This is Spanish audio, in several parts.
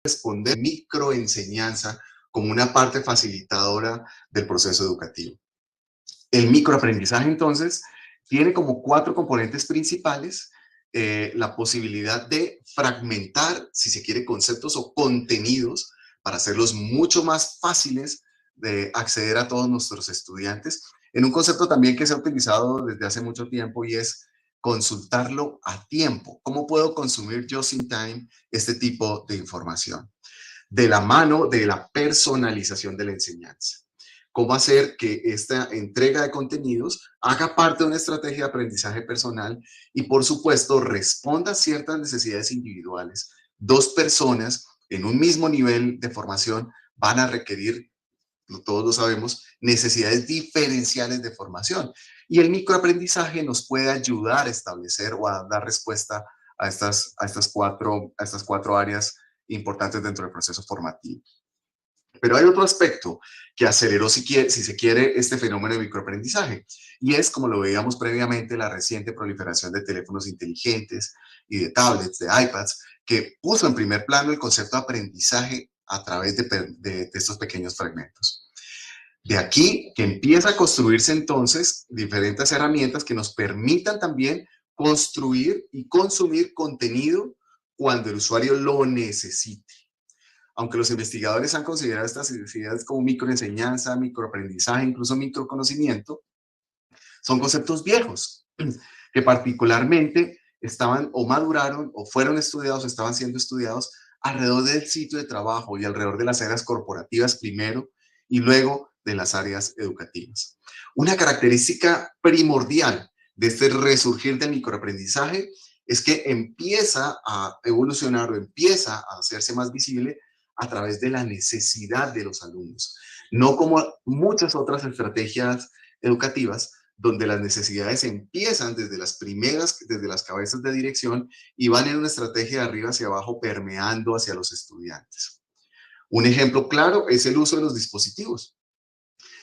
responder microenseñanza como una parte facilitadora del proceso educativo. El microaprendizaje, entonces, tiene como 4 componentes principales. La posibilidad de fragmentar, si se quiere, conceptos o contenidos para hacerlos mucho más fáciles de acceder a todos nuestros estudiantes, en un concepto también que se ha utilizado desde hace mucho tiempo, y es consultarlo a tiempo. ¿Cómo puedo consumir just in time este tipo de información? De la mano de la personalización de la enseñanza. Cómo hacer que esta entrega de contenidos haga parte de una estrategia de aprendizaje personal y, por supuesto, responda a ciertas necesidades individuales. Dos personas en un mismo nivel de formación van a requerir, todos lo sabemos, necesidades diferenciales de formación. Y el microaprendizaje nos puede ayudar a establecer o a dar respuesta a estas cuatro áreas importantes dentro del proceso formativo. Pero hay otro aspecto que aceleró, si se quiere, este fenómeno de microaprendizaje, y es, como lo veíamos previamente, la reciente proliferación de teléfonos inteligentes y de tablets, de iPads, que puso en primer plano el concepto de aprendizaje a través de estos pequeños fragmentos. De aquí que empieza a construirse entonces diferentes herramientas que nos permitan también construir y consumir contenido cuando el usuario lo necesite. Aunque los investigadores han considerado estas ideas como microenseñanza, microaprendizaje, incluso microconocimiento, son conceptos viejos que particularmente estaban o maduraron o fueron estudiados o estaban siendo estudiados alrededor del sitio de trabajo y alrededor de las áreas corporativas primero y luego de las áreas educativas. Una característica primordial de este resurgir del microaprendizaje es que empieza a evolucionar o empieza a hacerse más visible a través de la necesidad de los alumnos, no como muchas otras estrategias educativas donde las necesidades empiezan desde desde las cabezas de dirección y van en una estrategia de arriba hacia abajo permeando hacia los estudiantes. Un ejemplo claro es el uso de los dispositivos.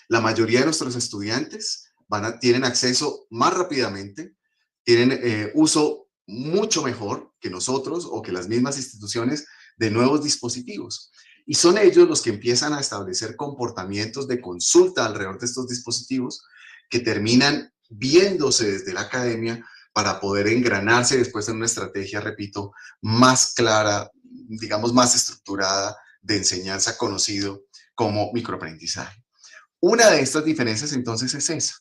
La mayoría de nuestros estudiantes tienen acceso más rápidamente, tienen uso mucho mejor que nosotros o que las mismas instituciones de nuevos dispositivos. Y son ellos los que empiezan a establecer comportamientos de consulta alrededor de estos dispositivos que terminan viéndose desde la academia para poder engranarse después en una estrategia, repito, más clara, digamos, más estructurada de enseñanza, conocido como microaprendizaje. Una de estas diferencias entonces es esa,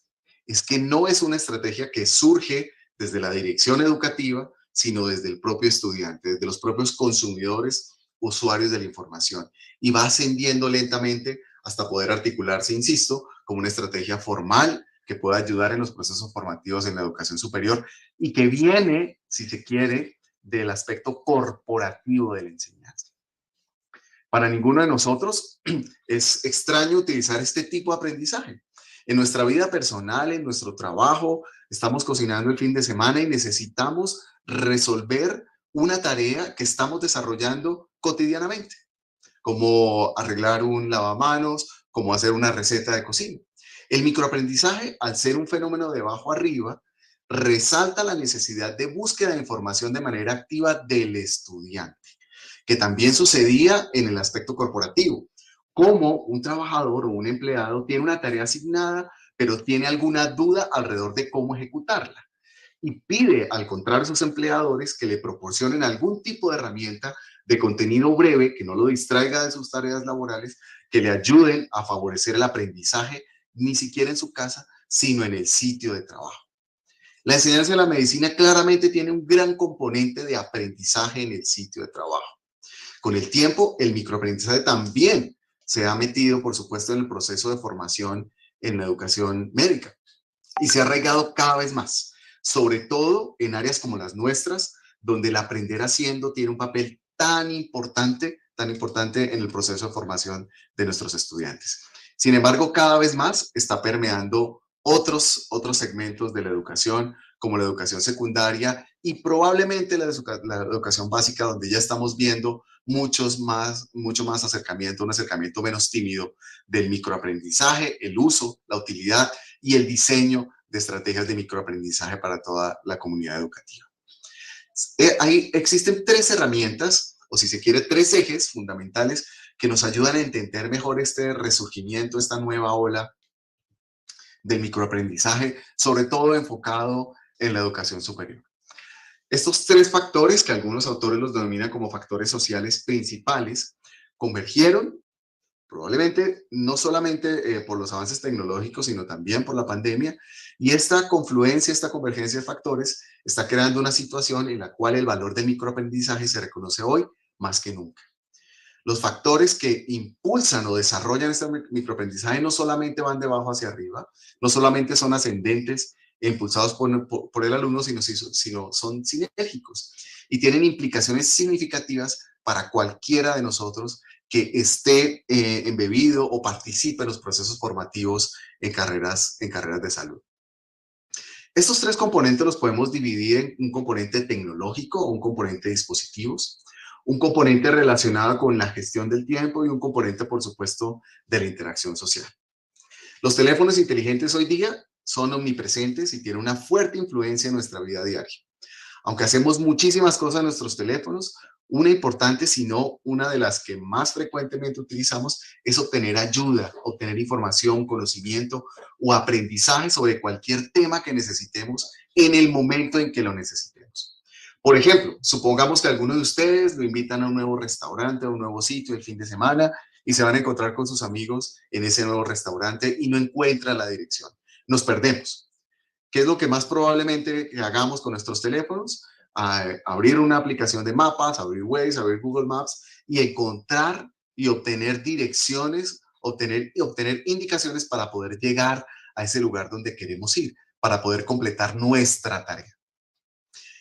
es que no es una estrategia que surge desde la dirección educativa, sino desde el propio estudiante, desde los propios consumidores, usuarios de la información, y va ascendiendo lentamente hasta poder articularse, insisto, como una estrategia formal que pueda ayudar en los procesos formativos en la educación superior y que viene, si se quiere, del aspecto corporativo de la enseñanza. Para ninguno de nosotros es extraño utilizar este tipo de aprendizaje. En nuestra vida personal, en nuestro trabajo, estamos cocinando el fin de semana y necesitamos resolver una tarea que estamos desarrollando cotidianamente, como arreglar un lavamanos, como hacer una receta de cocina. El microaprendizaje, al ser un fenómeno de abajo arriba, resalta la necesidad de búsqueda de información de manera activa del estudiante, que también sucedía en el aspecto corporativo. Como un trabajador o un empleado tiene una tarea asignada, pero tiene alguna duda alrededor de cómo ejecutarla. Y pide, al contrario, a sus empleadores que le proporcionen algún tipo de herramienta de contenido breve, que no lo distraiga de sus tareas laborales, que le ayuden a favorecer el aprendizaje, ni siquiera en su casa, sino en el sitio de trabajo. La enseñanza de la medicina claramente tiene un gran componente de aprendizaje en el sitio de trabajo. Con el tiempo, el microaprendizaje también se ha metido, por supuesto, en el proceso de formación en la educación médica y se ha arraigado cada vez más, sobre todo en áreas como las nuestras, donde el aprender haciendo tiene un papel tan importante en el proceso de formación de nuestros estudiantes. Sin embargo, cada vez más está permeando otros segmentos de la educación, como la educación secundaria y probablemente la educación básica, donde ya estamos viendo mucho más acercamiento, un acercamiento menos tímido del microaprendizaje, el uso, la utilidad y el diseño de estrategias de microaprendizaje para toda la comunidad educativa. Ahí existen 3 herramientas o si se quiere, tres ejes fundamentales que nos ayudan a entender mejor este resurgimiento, esta nueva ola del microaprendizaje, sobre todo enfocado en la educación superior. Estos tres factores, que algunos autores los denominan como factores sociales principales, convergieron probablemente no solamente por los avances tecnológicos, sino también por la pandemia, y esta confluencia, esta convergencia de factores está creando una situación en la cual el valor del microaprendizaje se reconoce hoy más que nunca. Los factores que impulsan o desarrollan este microaprendizaje no solamente van de abajo hacia arriba, no solamente son ascendentes e impulsados por el alumno, sino son sinérgicos y tienen implicaciones significativas para cualquiera de nosotros que esté embebido o participe en los procesos formativos en carreras de salud. Estos tres componentes los podemos dividir en un componente tecnológico o un componente de dispositivos, un componente relacionado con la gestión del tiempo y un componente, por supuesto, de la interacción social. Los teléfonos inteligentes hoy día son omnipresentes y tienen una fuerte influencia en nuestra vida diaria. Aunque hacemos muchísimas cosas en nuestros teléfonos, una importante, si no una de las que más frecuentemente utilizamos, es obtener ayuda, obtener información, conocimiento o aprendizaje sobre cualquier tema que necesitemos en el momento en que lo necesitemos. Por ejemplo, supongamos que algunos de ustedes lo invitan a un nuevo restaurante, a un nuevo sitio el fin de semana y se van a encontrar con sus amigos en ese nuevo restaurante y no encuentran la dirección. Nos perdemos. ¿Qué es lo que más probablemente hagamos con nuestros teléfonos? Abrir una aplicación de mapas, abrir Waze, abrir Google Maps y encontrar y obtener direcciones, obtener indicaciones para poder llegar a ese lugar donde queremos ir, para poder completar nuestra tarea.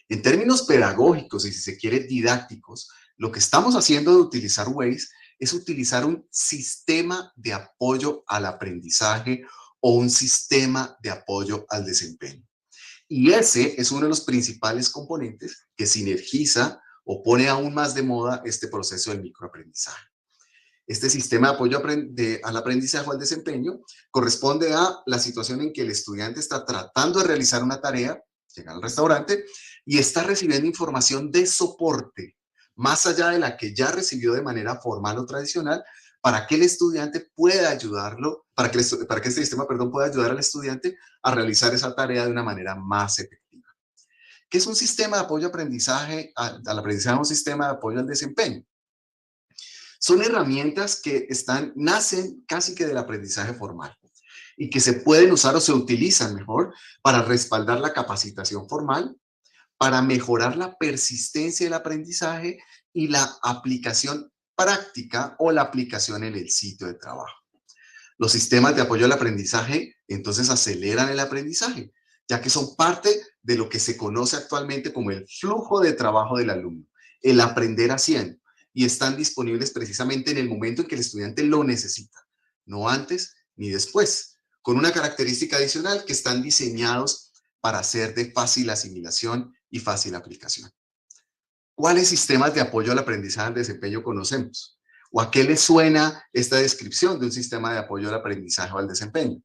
En términos pedagógicos y si se quiere didácticos, lo que estamos haciendo de utilizar Waze es utilizar un sistema de apoyo al aprendizaje o un sistema de apoyo al desempeño. Y ese es uno de los principales componentes que sinergiza o pone aún más de moda este proceso del microaprendizaje. Este sistema de apoyo al aprendizaje o al desempeño corresponde a la situación en que el estudiante está tratando de realizar una tarea, llega al restaurante y está recibiendo información de soporte, más allá de la que ya recibió de manera formal o tradicional, para que el estudiante pueda ayudarlo, para que este sistema, perdón, pueda ayudar al estudiante a realizar esa tarea de una manera más efectiva. ¿Qué es un sistema de apoyo al aprendizaje, un sistema de apoyo al desempeño? Son herramientas que nacen casi que del aprendizaje formal y que se pueden usar o se utilizan mejor para respaldar la capacitación formal, para mejorar la persistencia del aprendizaje y la aplicación práctica o la aplicación en el sitio de trabajo. Los sistemas de apoyo al aprendizaje entonces aceleran el aprendizaje, ya que son parte de lo que se conoce actualmente como el flujo de trabajo del alumno, el aprender haciendo, y están disponibles precisamente en el momento en que el estudiante lo necesita, no antes ni después, con una característica adicional que están diseñados para ser de fácil asimilación y fácil aplicación. ¿Cuáles sistemas de apoyo al aprendizaje al desempeño conocemos? ¿O a qué le suena esta descripción de un sistema de apoyo al aprendizaje o al desempeño?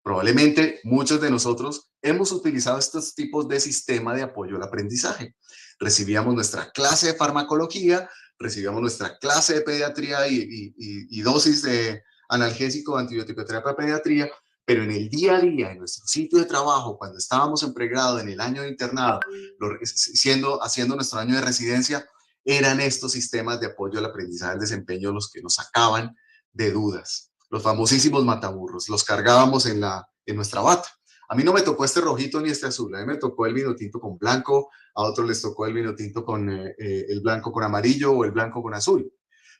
Probablemente muchos de nosotros hemos utilizado estos tipos de sistema de apoyo al aprendizaje. Recibíamos nuestra clase de farmacología, recibíamos nuestra clase de pediatría y dosis de analgésico, antibiótico terapia pediatría, pero en el día a día, en nuestro sitio de trabajo, cuando estábamos en pregrado, en el año de internado, haciendo nuestro año de residencia, eran estos sistemas de apoyo al aprendizaje al desempeño los que nos sacaban de dudas. Los famosísimos mataburros, los cargábamos en nuestra bata. A mí no me tocó este rojito ni este azul, a mí me tocó el vino tinto con blanco, a otros les tocó el vino tinto con el blanco con amarillo o el blanco con azul.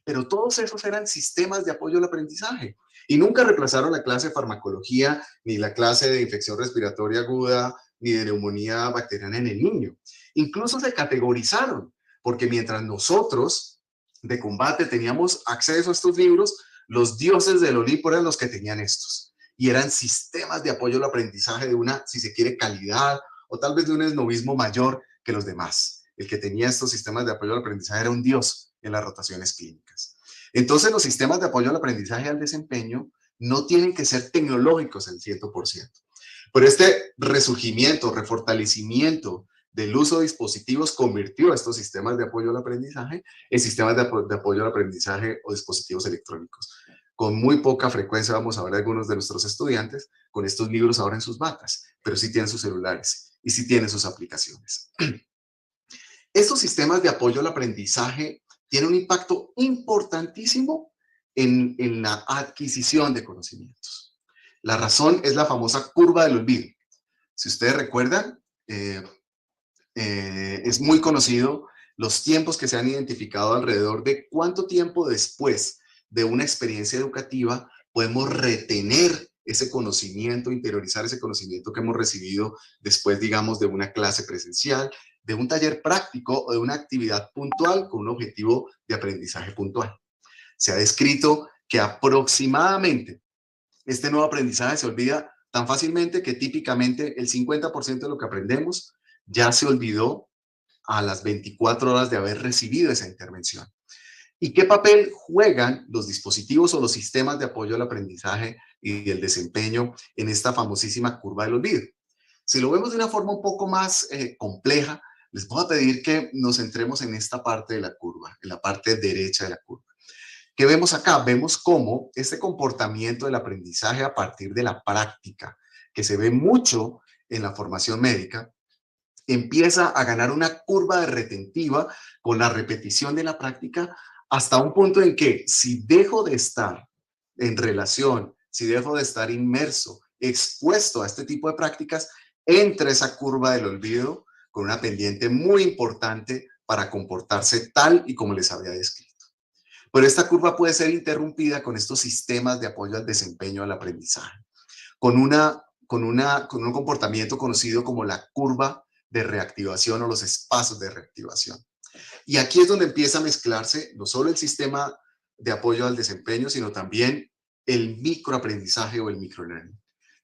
Pero todos esos eran sistemas de apoyo al aprendizaje y nunca reemplazaron la clase de farmacología, ni la clase de infección respiratoria aguda, ni de neumonía bacteriana en el niño. Incluso se categorizaron, porque mientras nosotros de combate teníamos acceso a estos libros, los dioses del Olimpo eran los que tenían estos. Y eran sistemas de apoyo al aprendizaje de una, si se quiere, calidad, o tal vez de un esnovismo mayor que los demás. El que tenía estos sistemas de apoyo al aprendizaje era un dios en las rotaciones clínicas. Entonces, los sistemas de apoyo al aprendizaje y al desempeño no tienen que ser tecnológicos al 100%. Pero este resurgimiento, refortalecimiento del uso de dispositivos convirtió estos sistemas de apoyo al aprendizaje en sistemas de apoyo al aprendizaje o dispositivos electrónicos. Con muy poca frecuencia vamos a ver a algunos de nuestros estudiantes con estos libros ahora en sus batas, pero sí tienen sus celulares y sí tienen sus aplicaciones. Estos sistemas de apoyo al aprendizaje tienen un impacto importantísimo en la adquisición de conocimientos. La razón es la famosa curva del olvido. Si ustedes recuerdan, es muy conocido los tiempos que se han identificado alrededor de cuánto tiempo después de una experiencia educativa podemos retener ese conocimiento, interiorizar ese conocimiento que hemos recibido después, digamos, de una clase presencial, de un taller práctico o de una actividad puntual con un objetivo de aprendizaje puntual. Se ha descrito que aproximadamente este nuevo aprendizaje se olvida tan fácilmente que típicamente el 50% de lo que aprendemos ya se olvidó a las 24 horas de haber recibido esa intervención. ¿Y qué papel juegan los dispositivos o los sistemas de apoyo al aprendizaje y el desempeño en esta famosísima curva del olvido? Si lo vemos de una forma un poco más compleja, les voy a pedir que nos centremos en esta parte de la curva, en la parte derecha de la curva. ¿Qué vemos acá? Vemos cómo este comportamiento del aprendizaje a partir de la práctica, que se ve mucho en la formación médica, empieza a ganar una curva de retentiva con la repetición de la práctica hasta un punto en que si dejo de estar en relación, si dejo de estar inmerso, expuesto a este tipo de prácticas, entra esa curva del olvido con una pendiente muy importante para comportarse tal y como les había descrito. Pero esta curva puede ser interrumpida con estos sistemas de apoyo al desempeño, al aprendizaje, con un comportamiento conocido como la curva de reactivación o los espacios de reactivación. Y aquí es donde empieza a mezclarse no solo el sistema de apoyo al desempeño, sino también el microaprendizaje o el microlearning.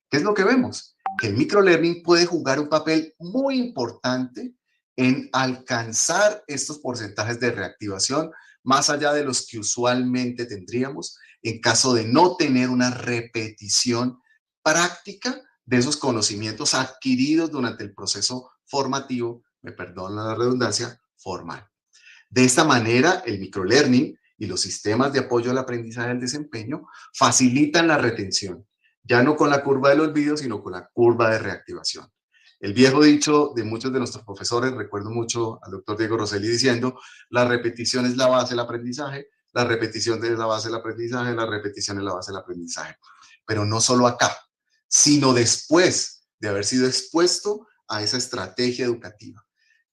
¿Qué es lo que vemos? Que el microlearning puede jugar un papel muy importante en alcanzar estos porcentajes de reactivación más allá de los que usualmente tendríamos en caso de no tener una repetición práctica de esos conocimientos adquiridos durante el proceso formativo, me perdonan la redundancia, formal. De esta manera, el microlearning y los sistemas de apoyo al aprendizaje del desempeño facilitan la retención, ya no con la curva del olvido, sino con la curva de reactivación. El viejo dicho de muchos de nuestros profesores, recuerdo mucho al doctor Diego Rosselli diciendo, la repetición es la base del aprendizaje, la repetición es la base del aprendizaje, la repetición es la base del aprendizaje. Pero no solo acá, sino después de haber sido expuesto a esa estrategia educativa.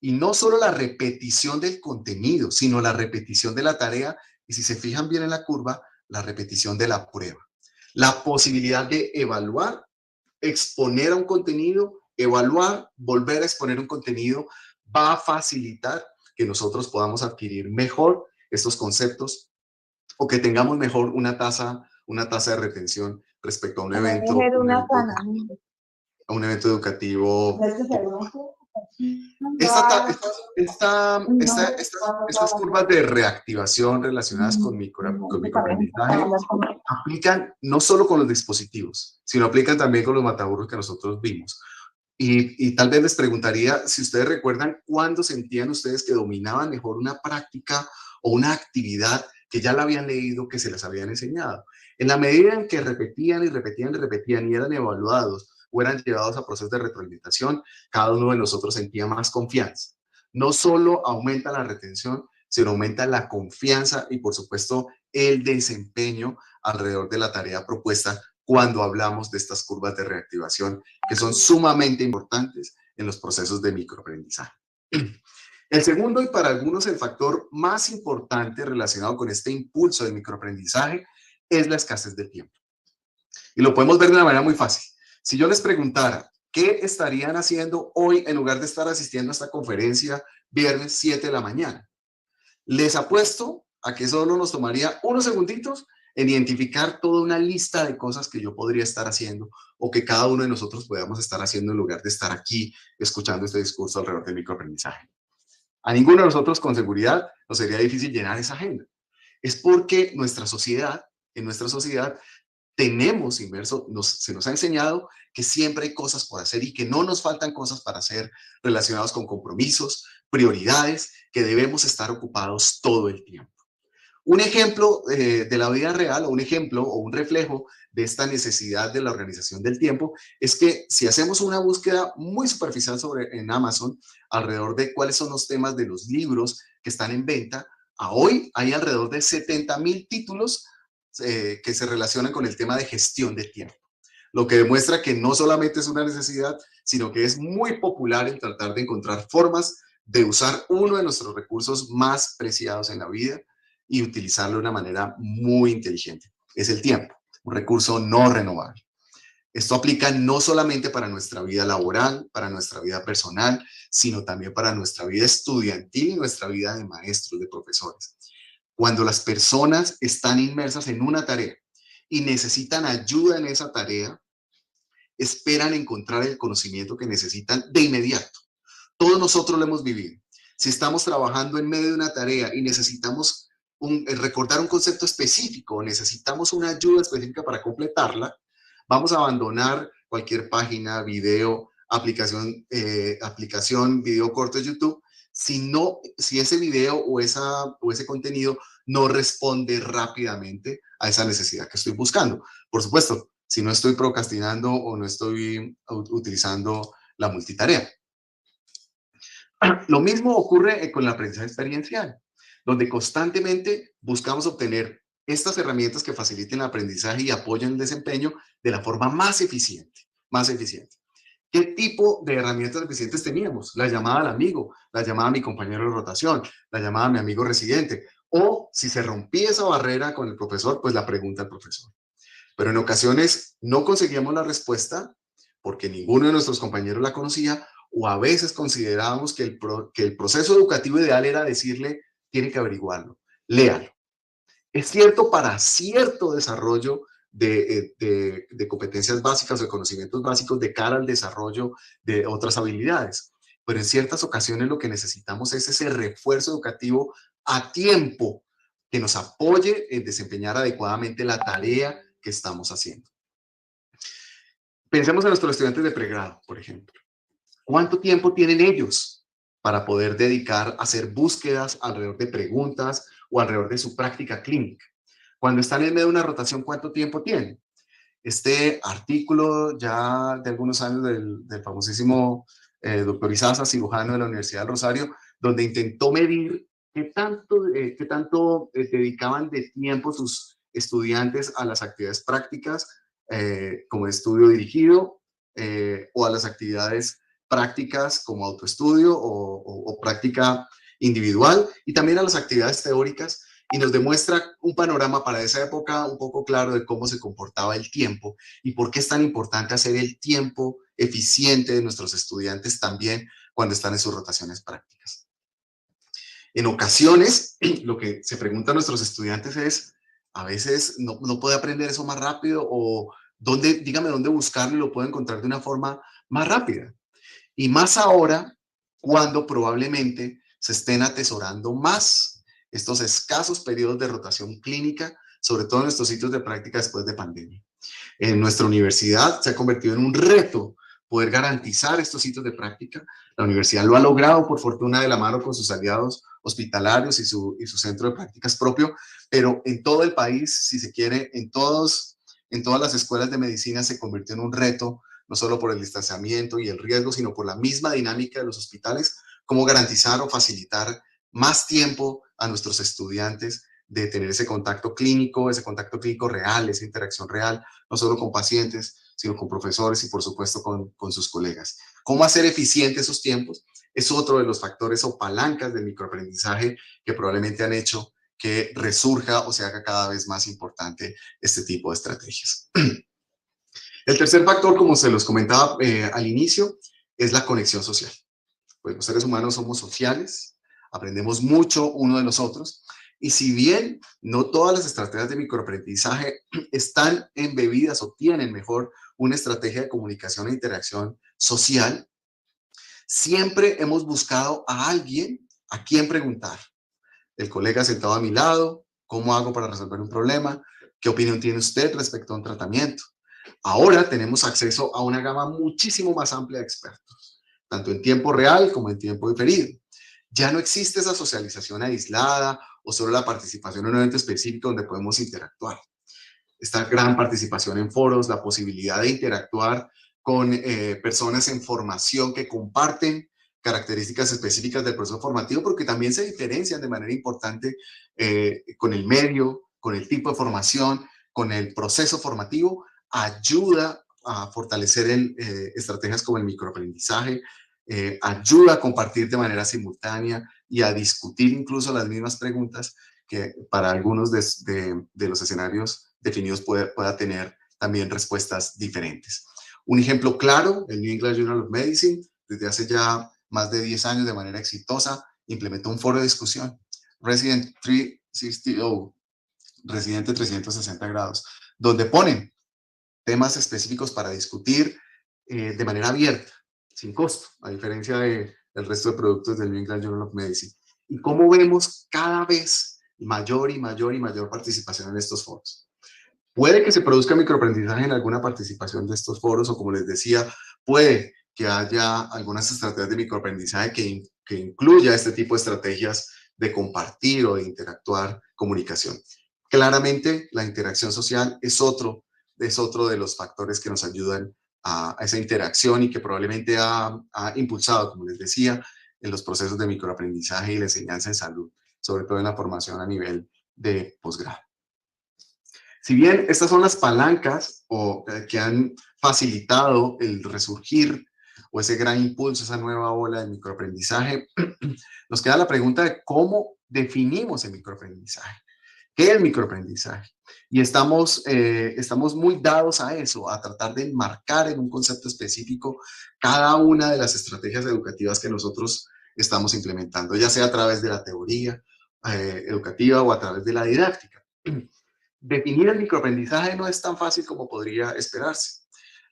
Y no solo la repetición del contenido, sino la repetición de la tarea y, si se fijan bien en la curva, la repetición de la prueba. La posibilidad de evaluar, exponer a un contenido, evaluar, volver a exponer un contenido, va a facilitar que nosotros podamos adquirir mejor estos conceptos o que tengamos mejor una tasa de retención respecto a un evento educativo. Estas curvas de reactivación relacionadas con microaprendizaje aplican no solo con los dispositivos, sino aplican también con los mataburros que nosotros vimos. Y tal vez les preguntaría si ustedes recuerdan cuándo sentían ustedes que dominaban mejor una práctica o una actividad que ya la habían leído, que se las habían enseñado. En la medida en que repetían y repetían y repetían y eran evaluados o eran llevados a procesos de retroalimentación, cada uno de nosotros sentía más confianza. No solo aumenta la retención, sino aumenta la confianza y, por supuesto, el desempeño alrededor de la tarea propuesta cuando hablamos de estas curvas de reactivación que son sumamente importantes en los procesos de microaprendizaje. El segundo, y para algunos el factor más importante relacionado con este impulso del microaprendizaje, es la escasez de tiempo. Y lo podemos ver de una manera muy fácil. Si yo les preguntara, ¿qué estarían haciendo hoy en lugar de estar asistiendo a esta conferencia viernes 7 de la mañana? Les apuesto a que solo nos tomaría unos segunditos en identificar toda una lista de cosas que yo podría estar haciendo o que cada uno de nosotros podamos estar haciendo en lugar de estar aquí escuchando este discurso alrededor del microaprendizaje. A ninguno de nosotros con seguridad nos sería difícil llenar esa agenda. Es porque en nuestra sociedad tenemos inmerso, se nos ha enseñado que siempre hay cosas por hacer y que no nos faltan cosas para hacer relacionados con compromisos, prioridades, que debemos estar ocupados todo el tiempo. Un ejemplo de la vida real, o un ejemplo o un reflejo de esta necesidad de la organización del tiempo, es que si hacemos una búsqueda muy superficial en Amazon alrededor de cuáles son los temas de los libros que están en venta, a hoy hay alrededor de 70,000 títulos que se relacionan con el tema de gestión de tiempo. Lo que demuestra que no solamente es una necesidad, sino que es muy popular en tratar de encontrar formas de usar uno de nuestros recursos más preciados en la vida y utilizarlo de una manera muy inteligente. Es el tiempo, un recurso no renovable. Esto aplica no solamente para nuestra vida laboral, para nuestra vida personal, sino también para nuestra vida estudiantil y nuestra vida de maestros, de profesores. Cuando las personas están inmersas en una tarea y necesitan ayuda en esa tarea, esperan encontrar el conocimiento que necesitan de inmediato. Todos nosotros lo hemos vivido. Si estamos trabajando en medio de una tarea y necesitamos recordar un concepto específico, necesitamos una ayuda específica para completarla, vamos a abandonar cualquier página, video, aplicación, video corto de YouTube, si ese video o ese contenido no responde rápidamente a esa necesidad que estoy buscando. Por supuesto, si no estoy procrastinando o no estoy utilizando la multitarea. Lo mismo ocurre con el aprendizaje experiencial, donde constantemente buscamos obtener estas herramientas que faciliten el aprendizaje y apoyen el desempeño de la forma más eficiente, más eficiente. ¿Qué tipo de herramientas eficientes teníamos? La llamada al amigo, la llamada a mi compañero de rotación, la llamada a mi amigo residente, o si se rompía esa barrera con el profesor, pues la pregunta al profesor. Pero en ocasiones no conseguíamos la respuesta porque ninguno de nuestros compañeros la conocía, o a veces considerábamos que el proceso educativo ideal era decirle, tiene que averiguarlo, léalo. Es cierto para cierto desarrollo de competencias básicas o de conocimientos básicos de cara al desarrollo de otras habilidades, pero en ciertas ocasiones lo que necesitamos es ese refuerzo educativo a tiempo que nos apoye en desempeñar adecuadamente la tarea que estamos haciendo. Pensemos en nuestros estudiantes de pregrado, por ejemplo. ¿Cuánto tiempo tienen ellos para poder dedicar a hacer búsquedas alrededor de preguntas o alrededor de su práctica clínica? Cuando están en medio de una rotación, ¿cuánto tiempo tienen? Este artículo ya de algunos años del famosísimo doctor Izaza, cirujano de la Universidad del Rosario, donde intentó medir qué tanto dedicaban de tiempo sus estudiantes a las actividades prácticas, como estudio dirigido, o a las actividades prácticas como autoestudio o práctica individual, y también a las actividades teóricas, y nos demuestra un panorama para esa época un poco claro de cómo se comportaba el tiempo y por qué es tan importante hacer el tiempo eficiente de nuestros estudiantes también cuando están en sus rotaciones prácticas. En ocasiones, lo que se pregunta a nuestros estudiantes es, a veces no puede aprender eso más rápido, o dígame dónde buscarlo y lo puedo encontrar de una forma más rápida. Y más ahora, cuando probablemente se estén atesorando más estos escasos periodos de rotación clínica, sobre todo en nuestros sitios de práctica después de pandemia. En nuestra universidad se ha convertido en un reto poder garantizar estos sitios de práctica. La universidad lo ha logrado, por fortuna, de la mano con sus aliados hospitalarios y su centro de prácticas propio, pero en todo el país, si se quiere, en todas las escuelas de medicina se convirtió en un reto, no solo por el distanciamiento y el riesgo, sino por la misma dinámica de los hospitales, cómo garantizar o facilitar más tiempo a nuestros estudiantes de tener ese contacto clínico real, esa interacción real, no solo con pacientes, sino con profesores y por supuesto con sus colegas. ¿Cómo hacer eficientes esos tiempos? Es otro de los factores o palancas del microaprendizaje que probablemente han hecho que resurja o se haga cada vez más importante este tipo de estrategias. El tercer factor, como se los comentaba al inicio, es la conexión social. Pues los seres humanos somos sociales, aprendemos mucho uno de los otros, y si bien no todas las estrategias de microaprendizaje están embebidas o tienen mejor una estrategia de comunicación e interacción social, siempre hemos buscado a alguien a quien preguntar. El colega sentado a mi lado, ¿Cómo hago para resolver un problema? ¿Qué opinión tiene usted respecto a un tratamiento? Ahora tenemos acceso a una gama muchísimo más amplia de expertos, tanto en tiempo real como en tiempo diferido. Ya no existe esa socialización aislada o solo la participación en un evento específico donde podemos interactuar. Esta gran participación en foros, la posibilidad de interactuar con personas en formación que comparten características específicas del proceso formativo, porque también se diferencian de manera importante con el medio, con el tipo de formación, con el proceso formativo, ayuda a fortalecer estrategias como el microaprendizaje, ayuda a compartir de manera simultánea y a discutir incluso las mismas preguntas que para algunos de los escenarios definidos pueda tener también respuestas diferentes. Un ejemplo claro, el New England Journal of Medicine, desde hace ya más de 10 años de manera exitosa, implementó un foro de discusión, Resident 360, Residente 360 grados, donde ponen temas específicos para discutir de manera abierta, sin costo, a diferencia del resto de productos del New England Journal of Medicine. Y cómo vemos cada vez mayor y mayor y mayor participación en estos foros. Puede que se produzca microaprendizaje en alguna participación de estos foros, o como les decía, puede que haya algunas estrategias de microaprendizaje que incluya este tipo de estrategias de compartir o de interactuar, comunicación. Claramente, la interacción social es otro de los factores que nos ayudan a esa interacción y que probablemente ha impulsado, como les decía, en los procesos de microaprendizaje y la enseñanza en salud, sobre todo en la formación a nivel de posgrado. Si bien estas son las palancas que han facilitado el resurgir o ese gran impulso, esa nueva ola de microaprendizaje, nos queda la pregunta de cómo definimos el microaprendizaje. ¿Qué es el microaprendizaje? Y estamos muy dados a eso, a tratar de enmarcar en un concepto específico cada una de las estrategias educativas que nosotros estamos implementando, ya sea a través de la teoría educativa o a través de la didáctica. Definir el microaprendizaje no es tan fácil como podría esperarse.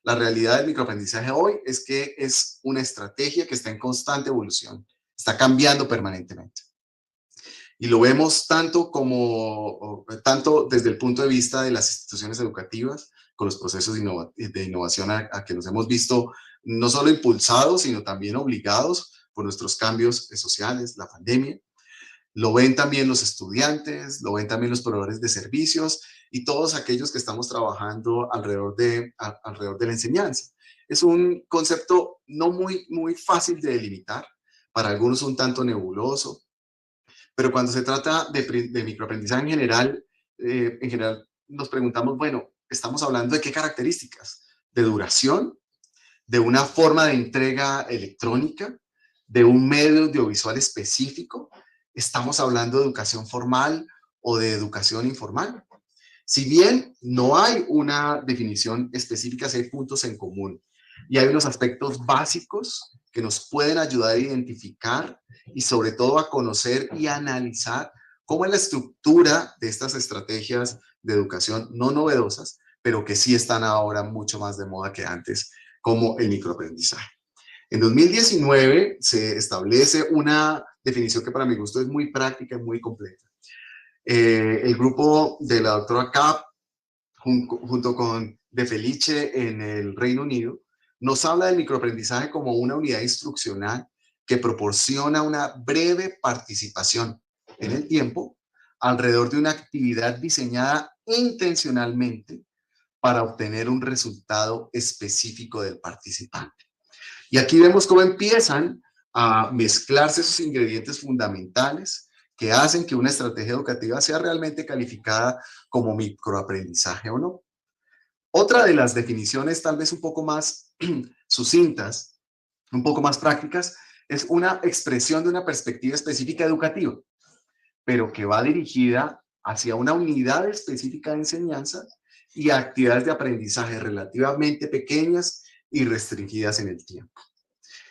La realidad del microaprendizaje hoy es que es una estrategia que está en constante evolución, está cambiando permanentemente. Y lo vemos tanto desde el punto de vista de las instituciones educativas, con los procesos de innovación a que nos hemos visto no solo impulsados, sino también obligados por nuestros cambios sociales, la pandemia. Lo ven también los estudiantes, lo ven también los proveedores de servicios y todos aquellos que estamos trabajando alrededor de la enseñanza. Es un concepto no muy fácil de delimitar, para algunos un tanto nebuloso, pero cuando se trata de microaprendizaje en general nos preguntamos, bueno, estamos hablando de qué características, de duración, de una forma de entrega electrónica, de un medio audiovisual específico. Estamos hablando de educación formal o de educación informal. Si bien no hay una definición específica, sí hay puntos en común y hay unos aspectos básicos que nos pueden ayudar a identificar y sobre todo a conocer y analizar cómo es la estructura de estas estrategias de educación no novedosas, pero que sí están ahora mucho más de moda que antes, como el microaprendizaje. En 2019 se establece una definición que para mi gusto es muy práctica y muy completa. El grupo de la doctora Kapp, junto con De Felice en el Reino Unido, nos habla del microaprendizaje como una unidad instruccional que proporciona una breve participación en el tiempo alrededor de una actividad diseñada intencionalmente para obtener un resultado específico del participante. Y aquí vemos cómo empiezan a mezclarse esos ingredientes fundamentales que hacen que una estrategia educativa sea realmente calificada como microaprendizaje o no. Otra de las definiciones tal vez un poco más sucintas, un poco más prácticas, es una expresión de una perspectiva específica educativa, pero que va dirigida hacia una unidad específica de enseñanza y actividades de aprendizaje relativamente pequeñas y restringidas en el tiempo.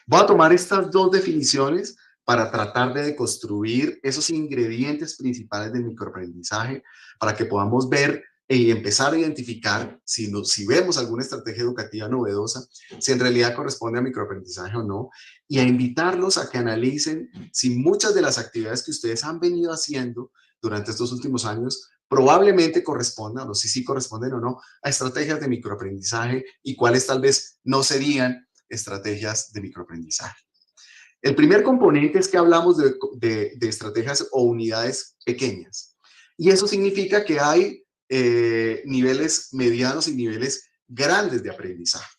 Voy a tomar estas dos definiciones para tratar de construir esos ingredientes principales del microaprendizaje para que podamos ver y empezar a identificar si vemos alguna estrategia educativa novedosa, si en realidad corresponde a microaprendizaje o no, y a invitarlos a que analicen si muchas de las actividades que ustedes han venido haciendo durante estos últimos años probablemente correspondan, o si corresponden o no, a estrategias de microaprendizaje y cuáles tal vez no serían estrategias de microaprendizaje. El primer componente es que hablamos de estrategias o unidades pequeñas. Y eso significa que hay niveles medianos y niveles grandes de aprendizaje.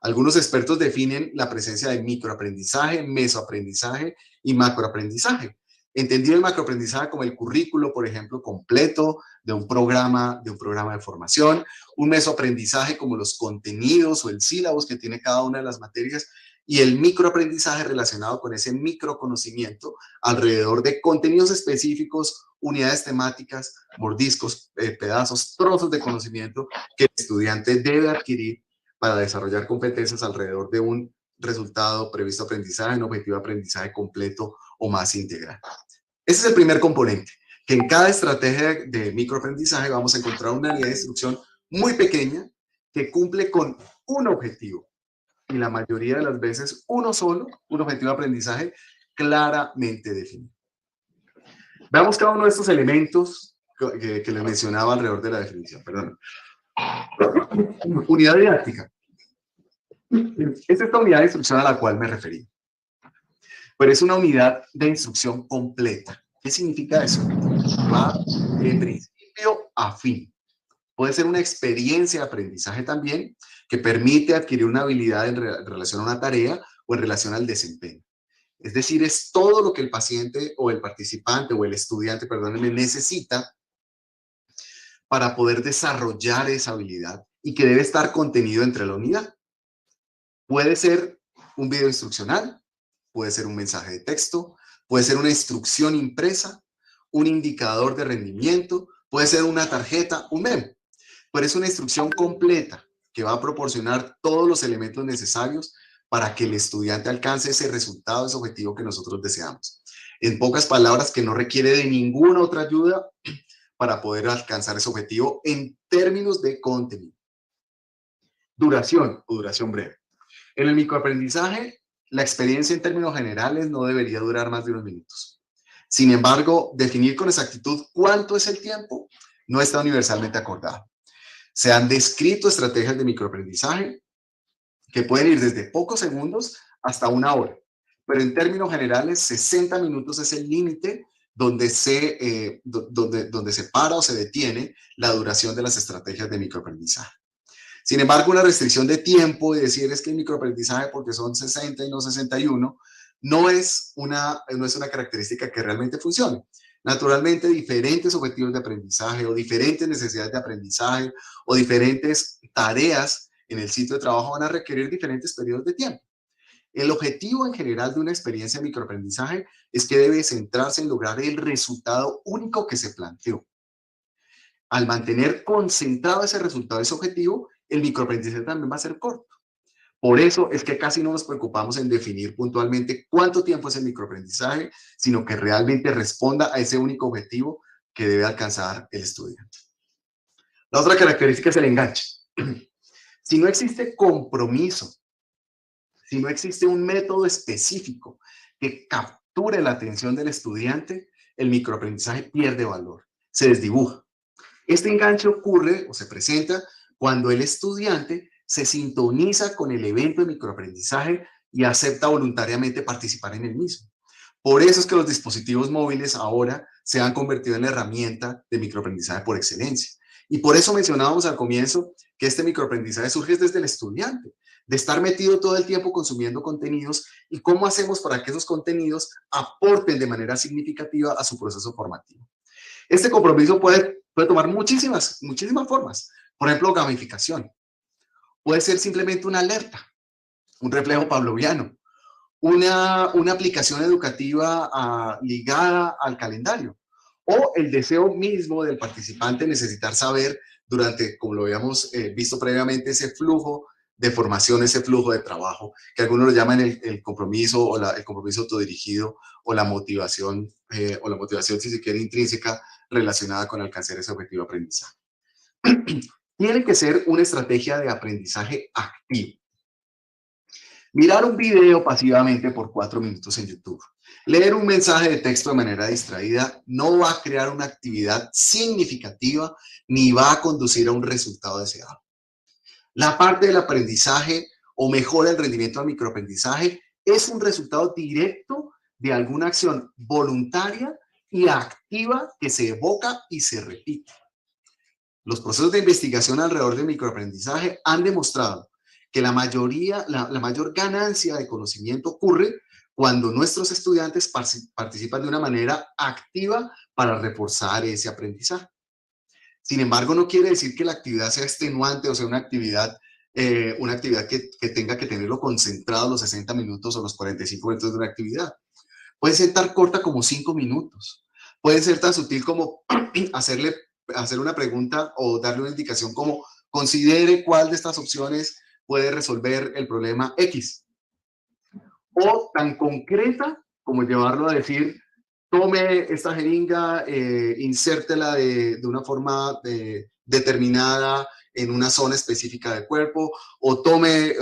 Algunos expertos definen la presencia de microaprendizaje, mesoaprendizaje y macroaprendizaje. Entendido el macroaprendizaje como el currículo, por ejemplo, completo de un programa de formación, un mesoaprendizaje como los contenidos o el sílabus que tiene cada una de las materias, y el microaprendizaje relacionado con ese microconocimiento alrededor de contenidos específicos, unidades temáticas, mordiscos, pedazos, trozos de conocimiento que el estudiante debe adquirir para desarrollar competencias alrededor de un resultado previsto aprendizaje, un objetivo de aprendizaje completo o más integral. Ese es el primer componente, que en cada estrategia de microaprendizaje vamos a encontrar una unidad de instrucción muy pequeña que cumple con un objetivo y la mayoría de las veces uno solo, un objetivo de aprendizaje claramente definido. Veamos cada uno de estos elementos que les mencionaba alrededor de la definición. Perdón. Unidad didáctica. Es esta unidad de instrucción a la cual me referí. Pero es una unidad de instrucción completa. ¿Qué significa eso? Va de principio a fin. Puede ser una experiencia de aprendizaje también que permite adquirir una habilidad en relación a una tarea o en relación al desempeño. Es decir, es todo lo que el paciente o el participante o el estudiante, perdónenme, necesita para poder desarrollar esa habilidad y que debe estar contenido entre la unidad. Puede ser un video instruccional, puede ser un mensaje de texto, puede ser una instrucción impresa, un indicador de rendimiento, puede ser una tarjeta, un memo. Pero es una instrucción completa que va a proporcionar todos los elementos necesarios para que el estudiante alcance ese resultado, ese objetivo que nosotros deseamos. En pocas palabras, que no requiere de ninguna otra ayuda para poder alcanzar ese objetivo en términos de contenido. Duración o duración breve. En el microaprendizaje, la experiencia en términos generales no debería durar más de unos minutos. Sin embargo, definir con exactitud cuánto es el tiempo no está universalmente acordado. Se han descrito estrategias de microaprendizaje que pueden ir desde pocos segundos hasta una hora, pero en términos generales 60 minutos es el límite donde se para o se detiene la duración de las estrategias de microaprendizaje. Sin embargo, una restricción de tiempo y decir es que el microaprendizaje porque son 60 y no 61 no es una característica que realmente funcione. Naturalmente, diferentes objetivos de aprendizaje o diferentes necesidades de aprendizaje o diferentes tareas en el sitio de trabajo van a requerir diferentes periodos de tiempo. El objetivo en general de una experiencia de microaprendizaje es que debe centrarse en lograr el resultado único que se planteó. Al mantener concentrado ese resultado, ese objetivo, el microaprendizaje también va a ser corto. Por eso es que casi no nos preocupamos en definir puntualmente cuánto tiempo es el microaprendizaje, sino que realmente responda a ese único objetivo que debe alcanzar el estudiante. La otra característica es el enganche. Si no existe compromiso, si no existe un método específico que capture la atención del estudiante, el microaprendizaje pierde valor, se desdibuja. Este enganche ocurre o se presenta cuando el estudiante se sintoniza con el evento de microaprendizaje y acepta voluntariamente participar en el mismo. Por eso es que los dispositivos móviles ahora se han convertido en la herramienta de microaprendizaje por excelencia. Y por eso mencionábamos al comienzo que este microaprendizaje surge desde el estudiante, de estar metido todo el tiempo consumiendo contenidos y cómo hacemos para que esos contenidos aporten de manera significativa a su proceso formativo. Este compromiso puede tomar muchísimas formas. Por ejemplo, gamificación. Puede ser simplemente una alerta, un reflejo pavloviano, una aplicación educativa ligada al calendario o el deseo mismo del participante necesitar saber durante, como lo habíamos visto previamente, ese flujo de formación, ese flujo de trabajo, que algunos lo llaman el compromiso o el compromiso autodirigido o la motivación, si se quiere, intrínseca relacionada con alcanzar ese objetivo de aprendizaje. Tiene que ser una estrategia de aprendizaje activo. Mirar un video pasivamente por 4 minutos en YouTube. Leer un mensaje de texto de manera distraída no va a crear una actividad significativa ni va a conducir a un resultado deseado. La parte del aprendizaje o mejora el rendimiento del microaprendizaje es un resultado directo de alguna acción voluntaria y activa que se evoca y se repite. Los procesos de investigación alrededor del microaprendizaje han demostrado que la mayor ganancia de conocimiento ocurre cuando nuestros estudiantes participan de una manera activa para reforzar ese aprendizaje. Sin embargo, no quiere decir que la actividad sea extenuante o sea una actividad que tenga que tenerlo concentrado los 60 minutos o los 45 minutos de una actividad. Puede ser tan corta como 5 minutos. Puede ser tan sutil como hacer una pregunta o darle una indicación como considere cuál de estas opciones puede resolver el problema X. O tan concreta como llevarlo a decir, tome esta jeringa, insértela de una forma determinada en una zona específica del cuerpo, o tome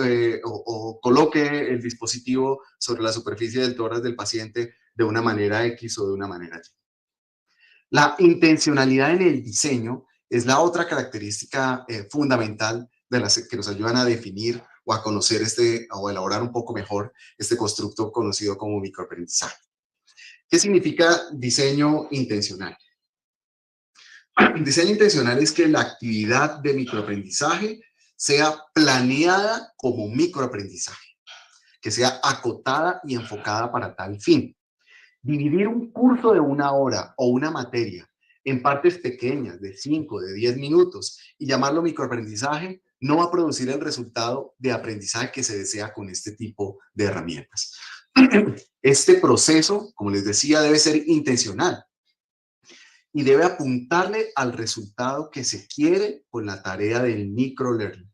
o coloque el dispositivo sobre la superficie del tórax del paciente de una manera X o de una manera Y. La intencionalidad en el diseño es la otra característica fundamental de las que nos ayudan a definir o a conocer o a elaborar un poco mejor este constructo conocido como microaprendizaje. ¿Qué significa diseño intencional? Diseño intencional es que la actividad de microaprendizaje sea planeada como microaprendizaje, que sea acotada y enfocada para tal fin. Dividir un curso de 1 hora o una materia en partes pequeñas de 5, de 10 minutos y llamarlo microaprendizaje no va a producir el resultado de aprendizaje que se desea con este tipo de herramientas. Este proceso, como les decía, debe ser intencional y debe apuntarle al resultado que se quiere con la tarea del microlearning.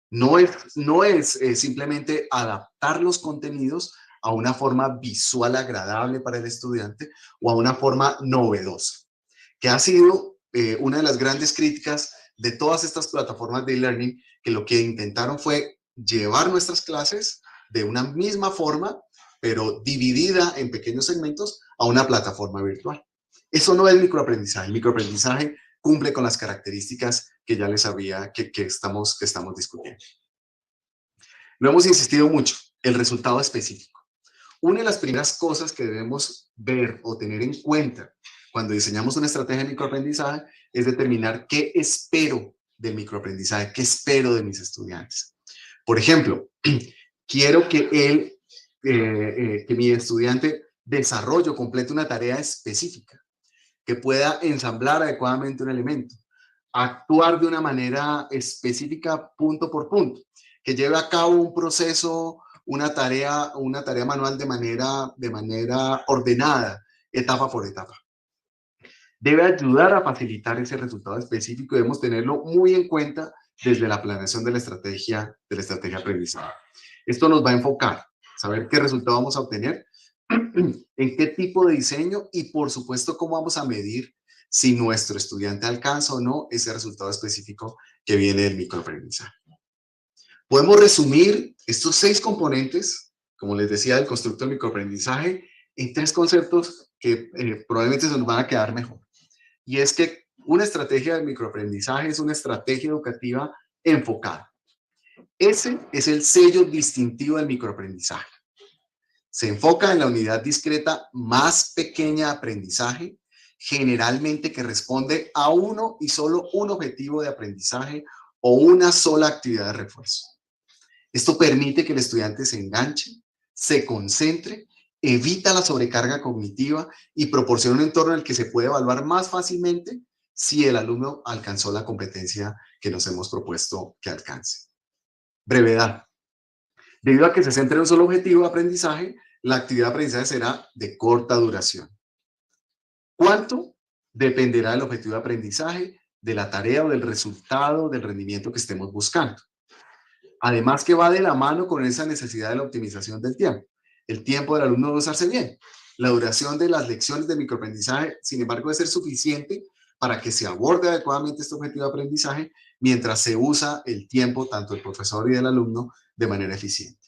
No es simplemente adaptar los contenidos a una forma visual agradable para el estudiante o a una forma novedosa, que ha sido una de las grandes críticas de todas estas plataformas de e-learning, que lo que intentaron fue llevar nuestras clases de una misma forma, pero dividida en pequeños segmentos, a una plataforma virtual. Eso no es microaprendizaje. El microaprendizaje cumple con las características que ya les había, que estamos discutiendo. Lo hemos insistido mucho, el resultado específico. Una de las primeras cosas que debemos ver o tener en cuenta cuando diseñamos una estrategia de microaprendizaje es determinar qué espero del microaprendizaje, qué espero de mis estudiantes. Por ejemplo, quiero que mi estudiante desarrolle o complete una tarea específica, que pueda ensamblar adecuadamente un elemento, actuar de una manera específica punto por punto, que lleve a cabo un proceso, una tarea manual de manera ordenada, etapa por etapa. Debe ayudar a facilitar ese resultado específico y debemos tenerlo muy en cuenta desde la planeación de la estrategia de aprendizaje. Esto nos va a enfocar, saber qué resultado vamos a obtener, en qué tipo de diseño y, por supuesto, cómo vamos a medir si nuestro estudiante alcanza o no ese resultado específico que viene del microaprendizaje. Podemos resumir estos 6 componentes, como les decía, del constructo del microaprendizaje, en 3 conceptos que probablemente se nos van a quedar mejor. Y es que una estrategia de microaprendizaje es una estrategia educativa enfocada. Ese es el sello distintivo del microaprendizaje. Se enfoca en la unidad discreta más pequeña de aprendizaje, generalmente que responde a uno y solo un objetivo de aprendizaje o una sola actividad de refuerzo. Esto permite que el estudiante se enganche, se concentre, evita la sobrecarga cognitiva y proporciona un entorno en el que se puede evaluar más fácilmente si el alumno alcanzó la competencia que nos hemos propuesto que alcance. Brevedad. Debido a que se centra en un solo objetivo de aprendizaje, la actividad de aprendizaje será de corta duración. ¿Cuánto? Dependerá del objetivo de aprendizaje, de la tarea o del resultado del rendimiento que estemos buscando. Además que va de la mano con esa necesidad de la optimización del tiempo. El tiempo del alumno debe usarse bien. La duración de las lecciones de microaprendizaje, sin embargo, debe ser suficiente para que se aborde adecuadamente este objetivo de aprendizaje mientras se usa el tiempo, tanto del profesor y del alumno, de manera eficiente.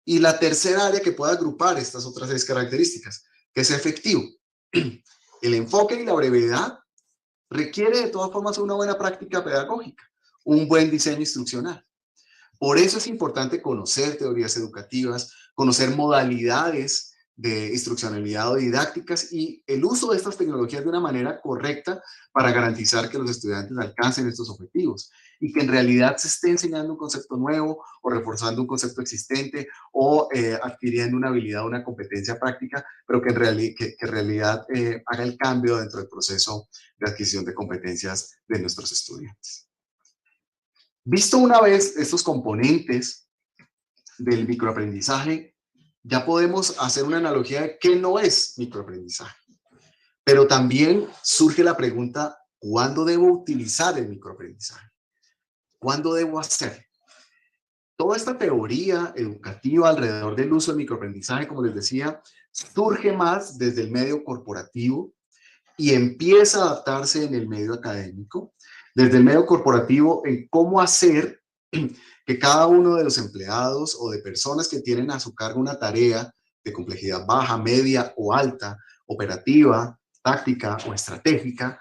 Y la tercera área que puede agrupar estas otras 6 características, que es efectivo. El enfoque y la brevedad requiere de todas formas una buena práctica pedagógica, un buen diseño instruccional. Por eso es importante conocer teorías educativas, conocer modalidades de instruccionalidad o didácticas y el uso de estas tecnologías de una manera correcta para garantizar que los estudiantes alcancen estos objetivos y que en realidad se esté enseñando un concepto nuevo o reforzando un concepto existente o adquiriendo una habilidad o una competencia práctica, pero que en realidad haga el cambio dentro del proceso de adquisición de competencias de nuestros estudiantes. Visto una vez estos componentes del microaprendizaje, ya podemos hacer una analogía de qué no es microaprendizaje. Pero también surge la pregunta, ¿cuándo debo utilizar el microaprendizaje? ¿Cuándo debo hacerlo? Toda esta teoría educativa alrededor del uso del microaprendizaje, como les decía, surge más desde el medio corporativo y empieza a adaptarse en el medio académico, desde el medio corporativo en cómo hacer que cada uno de los empleados o de personas que tienen a su cargo una tarea de complejidad baja, media o alta, operativa, táctica o estratégica,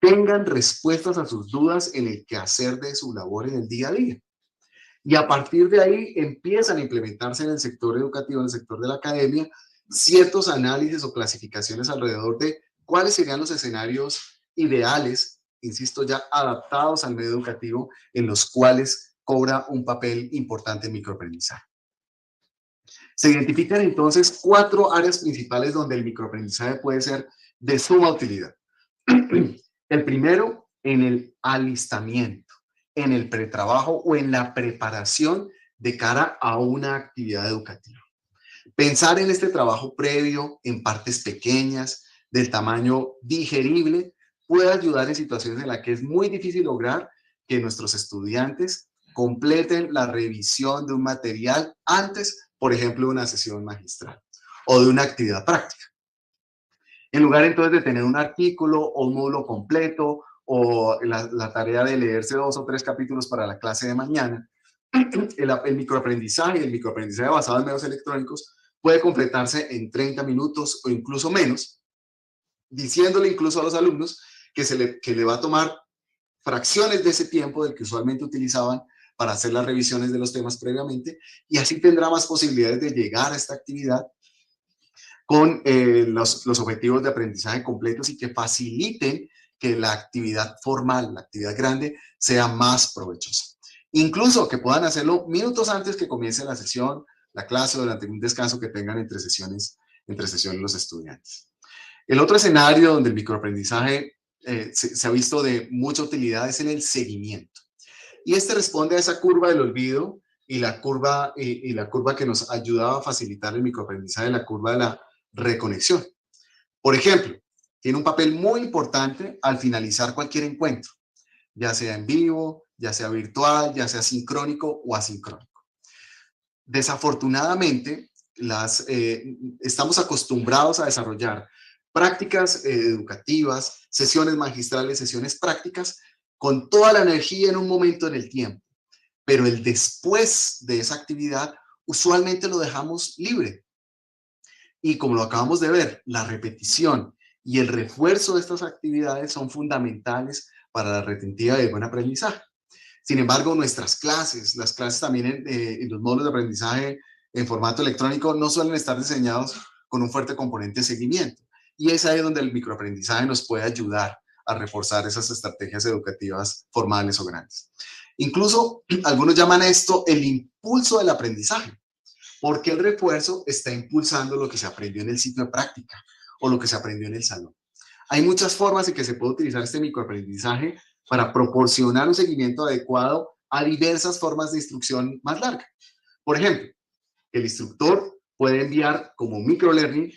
tengan respuestas a sus dudas en el quehacer de su labor en el día a día. Y a partir de ahí empiezan a implementarse en el sector educativo, en el sector de la academia, ciertos análisis o clasificaciones alrededor de cuáles serían los escenarios ideales, insisto ya, adaptados al medio educativo, en los cuales cobra un papel importante el microaprendizaje. Se identifican entonces 4 áreas principales donde el microaprendizaje puede ser de suma utilidad. El primero, en el alistamiento, en el pretrabajo o en la preparación de cara a una actividad educativa. Pensar en este trabajo previo en partes pequeñas, del tamaño digerible, puede ayudar en situaciones en las que es muy difícil lograr que nuestros estudiantes completen la revisión de un material antes, por ejemplo, de una sesión magistral o de una actividad práctica. En lugar entonces de tener un artículo o un módulo completo o la tarea de leerse 2 o 3 capítulos para la clase de mañana, el microaprendizaje y el microaprendizaje basado en medios electrónicos puede completarse en 30 minutos o incluso menos, diciéndole incluso a los alumnos que le va a tomar fracciones de ese tiempo del que usualmente utilizaban para hacer las revisiones de los temas previamente, y así tendrá más posibilidades de llegar a esta actividad con los objetivos de aprendizaje completos y que faciliten que la actividad formal, la actividad grande, sea más provechosa. Incluso que puedan hacerlo minutos antes que comience la sesión, la clase o durante un descanso que tengan entre sesiones los estudiantes. El otro escenario donde el microaprendizaje se ha visto de mucha utilidad es en el seguimiento. Y este responde a esa curva del olvido y la curva que nos ayudaba a facilitar el microaprendizaje, la curva de la reconexión. Por ejemplo, tiene un papel muy importante al finalizar cualquier encuentro, ya sea en vivo, ya sea virtual, ya sea sincrónico o asincrónico. Desafortunadamente, estamos acostumbrados a desarrollar prácticas educativas, sesiones magistrales, sesiones prácticas, con toda la energía en un momento en el tiempo. Pero el después de esa actividad, usualmente lo dejamos libre. Y como lo acabamos de ver, la repetición y el refuerzo de estas actividades son fundamentales para la retentiva y el buen aprendizaje. Sin embargo, nuestras clases, las clases también en los módulos de aprendizaje en formato electrónico no suelen estar diseñados con un fuerte componente de seguimiento. Y es ahí donde el microaprendizaje nos puede ayudar a reforzar esas estrategias educativas formales o grandes. Incluso algunos llaman esto el impulso del aprendizaje, porque el refuerzo está impulsando lo que se aprendió en el sitio de práctica o lo que se aprendió en el salón. Hay muchas formas en que se puede utilizar este microaprendizaje para proporcionar un seguimiento adecuado a diversas formas de instrucción más larga. Por ejemplo, el instructor puede enviar como microlearning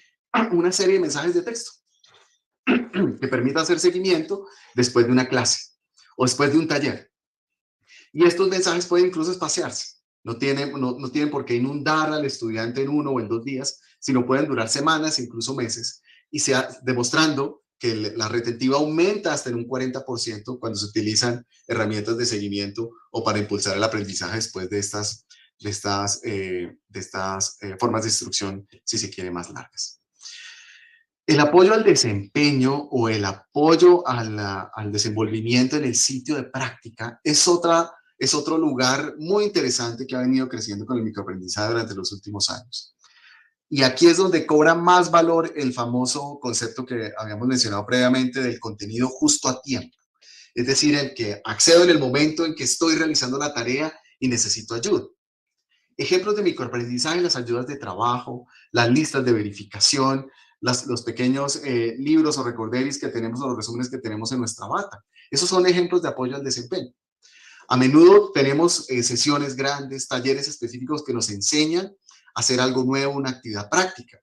una serie de mensajes de texto que permita hacer seguimiento después de una clase o después de un taller. Y estos mensajes pueden incluso espaciarse. No tienen por qué inundar al estudiante en 1 o en 2 días, sino pueden durar semanas, incluso meses, y demostrando que la retentiva aumenta hasta en un 40% cuando se utilizan herramientas de seguimiento o para impulsar el aprendizaje después de formas de instrucción, si se quiere, más largas. El apoyo al desempeño o el apoyo al desenvolvimiento en el sitio de práctica es otro lugar muy interesante que ha venido creciendo con el microaprendizaje durante los últimos años. Y aquí es donde cobra más valor el famoso concepto que habíamos mencionado previamente del contenido justo a tiempo. Es decir, el que accedo en el momento en que estoy realizando la tarea y necesito ayuda. Ejemplos de microaprendizaje: las ayudas de trabajo, las listas de verificación, los pequeños libros o recorderis que tenemos o los resúmenes que tenemos en nuestra bata. Esos son ejemplos de apoyo al desempeño. A menudo tenemos sesiones grandes, talleres específicos que nos enseñan a hacer algo nuevo, una actividad práctica,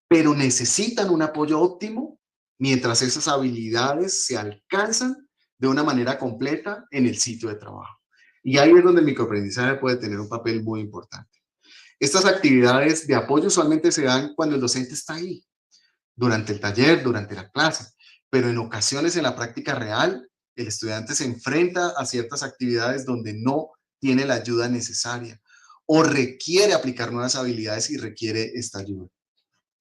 pero necesitan un apoyo óptimo mientras esas habilidades se alcanzan de una manera completa en el sitio de trabajo. Y ahí es donde el microaprendizaje puede tener un papel muy importante. Estas actividades de apoyo usualmente se dan cuando el docente está ahí, durante el taller, durante la clase, pero en ocasiones en la práctica real, el estudiante se enfrenta a ciertas actividades donde no tiene la ayuda necesaria o requiere aplicar nuevas habilidades y requiere esta ayuda.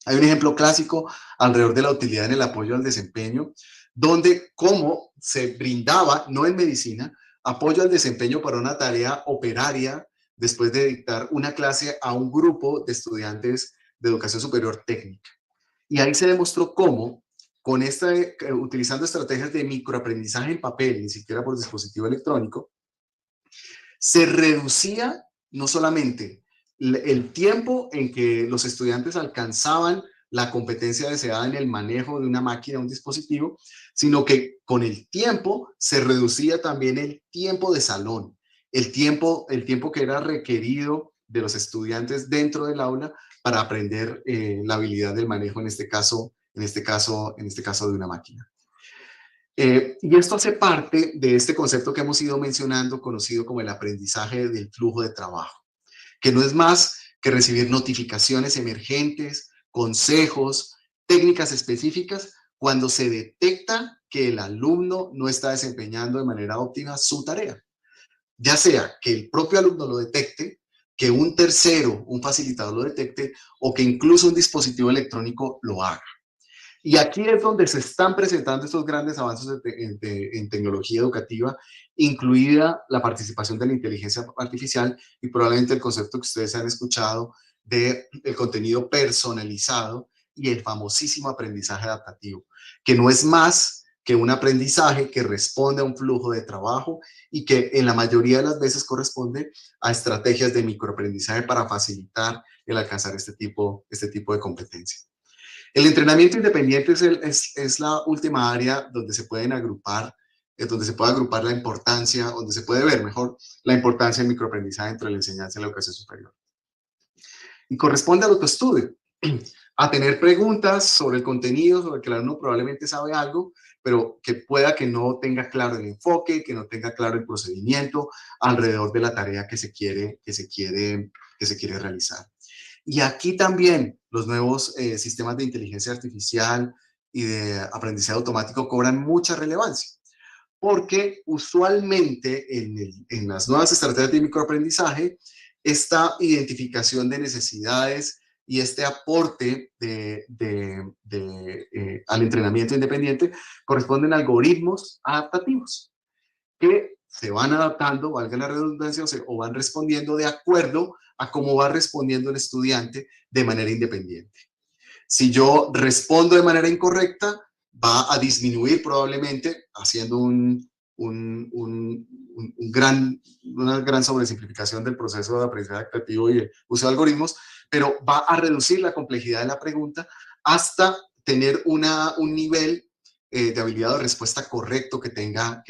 Hay un ejemplo clásico alrededor de la utilidad en el apoyo al desempeño, donde cómo se brindaba, no en medicina, apoyo al desempeño para una tarea operaria después de dictar una clase a un grupo de estudiantes de educación superior técnica. Y ahí se demostró cómo, utilizando estrategias de microaprendizaje en papel, ni siquiera por dispositivo electrónico, se reducía no solamente el tiempo en que los estudiantes alcanzaban la competencia deseada en el manejo de una máquina, un dispositivo, sino que con el tiempo se reducía también el tiempo de salón, el tiempo que era requerido de los estudiantes dentro del aula para aprender la habilidad del manejo, en este caso de una máquina. Y esto hace parte de este concepto que hemos ido mencionando, conocido como el aprendizaje del flujo de trabajo, que no es más que recibir notificaciones emergentes, consejos, técnicas específicas cuando se detecta que el alumno no está desempeñando de manera óptima su tarea. Ya sea que el propio alumno lo detecte, que un tercero, un facilitador lo detecte, o que incluso un dispositivo electrónico lo haga. Y aquí es donde se están presentando estos grandes avances en tecnología educativa, incluida la participación de la inteligencia artificial y probablemente el concepto que ustedes han escuchado del contenido personalizado y el famosísimo aprendizaje adaptativo, que no es más que un aprendizaje que responde a un flujo de trabajo y que en la mayoría de las veces corresponde a estrategias de microaprendizaje para facilitar el alcanzar este tipo de competencias. El entrenamiento independiente es la última área donde se pueden agrupar, donde se puede agrupar la importancia, donde se puede ver mejor la importancia del microaprendizaje entre la enseñanza y la educación superior. Y corresponde al autoestudio, a tener preguntas sobre el contenido, sobre que el alumno probablemente sabe algo, pero que pueda que no tenga claro el enfoque, que no tenga claro el procedimiento alrededor de la tarea que se quiere realizar. Y aquí también los nuevos sistemas de inteligencia artificial y de aprendizaje automático cobran mucha relevancia, porque usualmente en las nuevas estrategias de microaprendizaje, esta identificación de necesidades y este aporte al entrenamiento independiente corresponden a algoritmos adaptativos que se van adaptando, valga la redundancia, o van respondiendo de acuerdo a cómo va respondiendo el estudiante de manera independiente. Si yo respondo de manera incorrecta, va a disminuir probablemente, haciendo una gran sobresimplificación del proceso de aprendizaje adaptativo y el uso de algoritmos, pero va a reducir la complejidad de la pregunta hasta tener un nivel de habilidad de respuesta correcto que tenga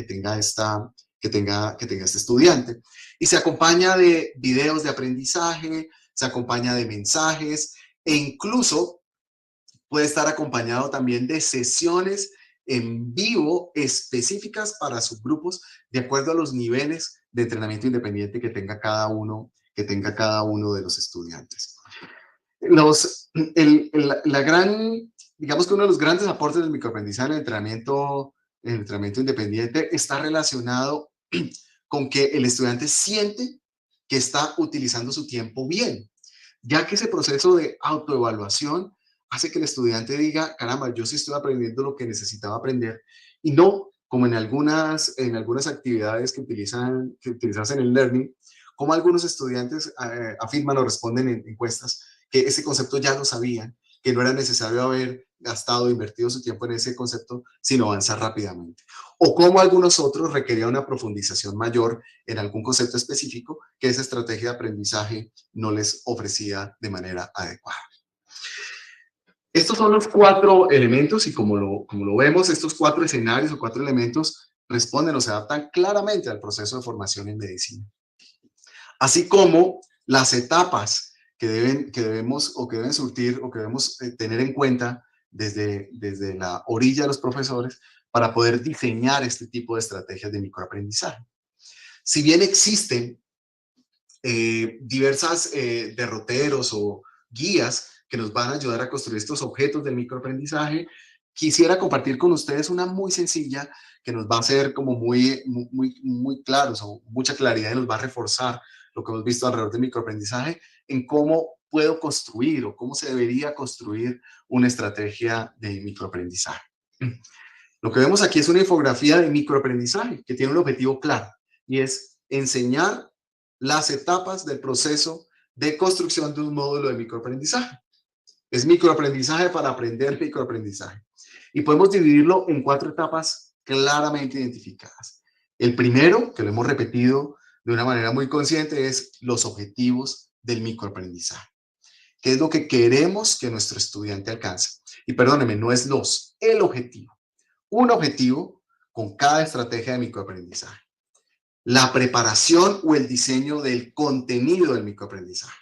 este estudiante. Y se acompaña de videos de aprendizaje, se acompaña de mensajes e incluso puede estar acompañado también de sesiones en vivo específicas para subgrupos de acuerdo a los niveles de entrenamiento independiente que tenga cada uno de los estudiantes. Digamos que uno de los grandes aportes del microaprendizaje en el entrenamiento independiente está relacionado con que el estudiante siente que está utilizando su tiempo bien, ya que ese proceso de autoevaluación hace que el estudiante diga, caramba, yo sí estoy aprendiendo lo que necesitaba aprender, y no como en algunas actividades que utilizas en el learning, como algunos estudiantes afirman o responden en encuestas que ese concepto ya lo sabían, que no era necesario haber gastado, invertido su tiempo en ese concepto, sino avanzar rápidamente. O como algunos otros requerían una profundización mayor en algún concepto específico que esa estrategia de aprendizaje no les ofrecía de manera adecuada. Estos son los 4 elementos y como lo vemos, estos 4 escenarios o 4 elementos responden o se adaptan claramente al proceso de formación en medicina. Así como las etapas que debemos o que deben surtir o que debemos tener en cuenta desde la orilla de los profesores para poder diseñar este tipo de estrategias de microaprendizaje. Si bien existen diversas derroteros o guías que nos van a ayudar a construir estos objetos del microaprendizaje, quisiera compartir con ustedes una muy sencilla que nos va a hacer como muy claros o mucha claridad y nos va a reforzar lo que hemos visto alrededor del microaprendizaje en cómo puedo construir o cómo se debería construir una estrategia de microaprendizaje. Lo que vemos aquí es una infografía de microaprendizaje que tiene un objetivo claro y es enseñar las etapas del proceso de construcción de un módulo de microaprendizaje. Es microaprendizaje para aprender microaprendizaje. Y podemos dividirlo en 4 etapas claramente identificadas. El primero, que lo hemos repetido de una manera muy consciente, es los objetivos del microaprendizaje. ¿Qué es lo que queremos que nuestro estudiante alcance? Y perdónenme, no es el objetivo. Un objetivo con cada estrategia de microaprendizaje. La preparación o el diseño del contenido del microaprendizaje.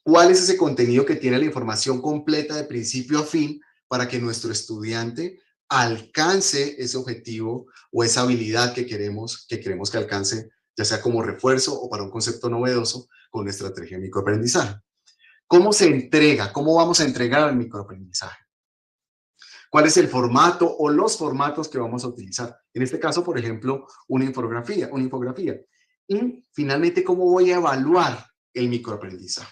¿Cuál es ese contenido que tiene la información completa de principio a fin para que nuestro estudiante alcance ese objetivo o esa habilidad que queremos que alcance, ya sea como refuerzo o para un concepto novedoso con una estrategia de microaprendizaje? ¿Cómo se entrega? ¿Cómo vamos a entregar el microaprendizaje? ¿Cuál es el formato o los formatos que vamos a utilizar? En este caso, por ejemplo, una infografía. Y finalmente, ¿cómo voy a evaluar el microaprendizaje?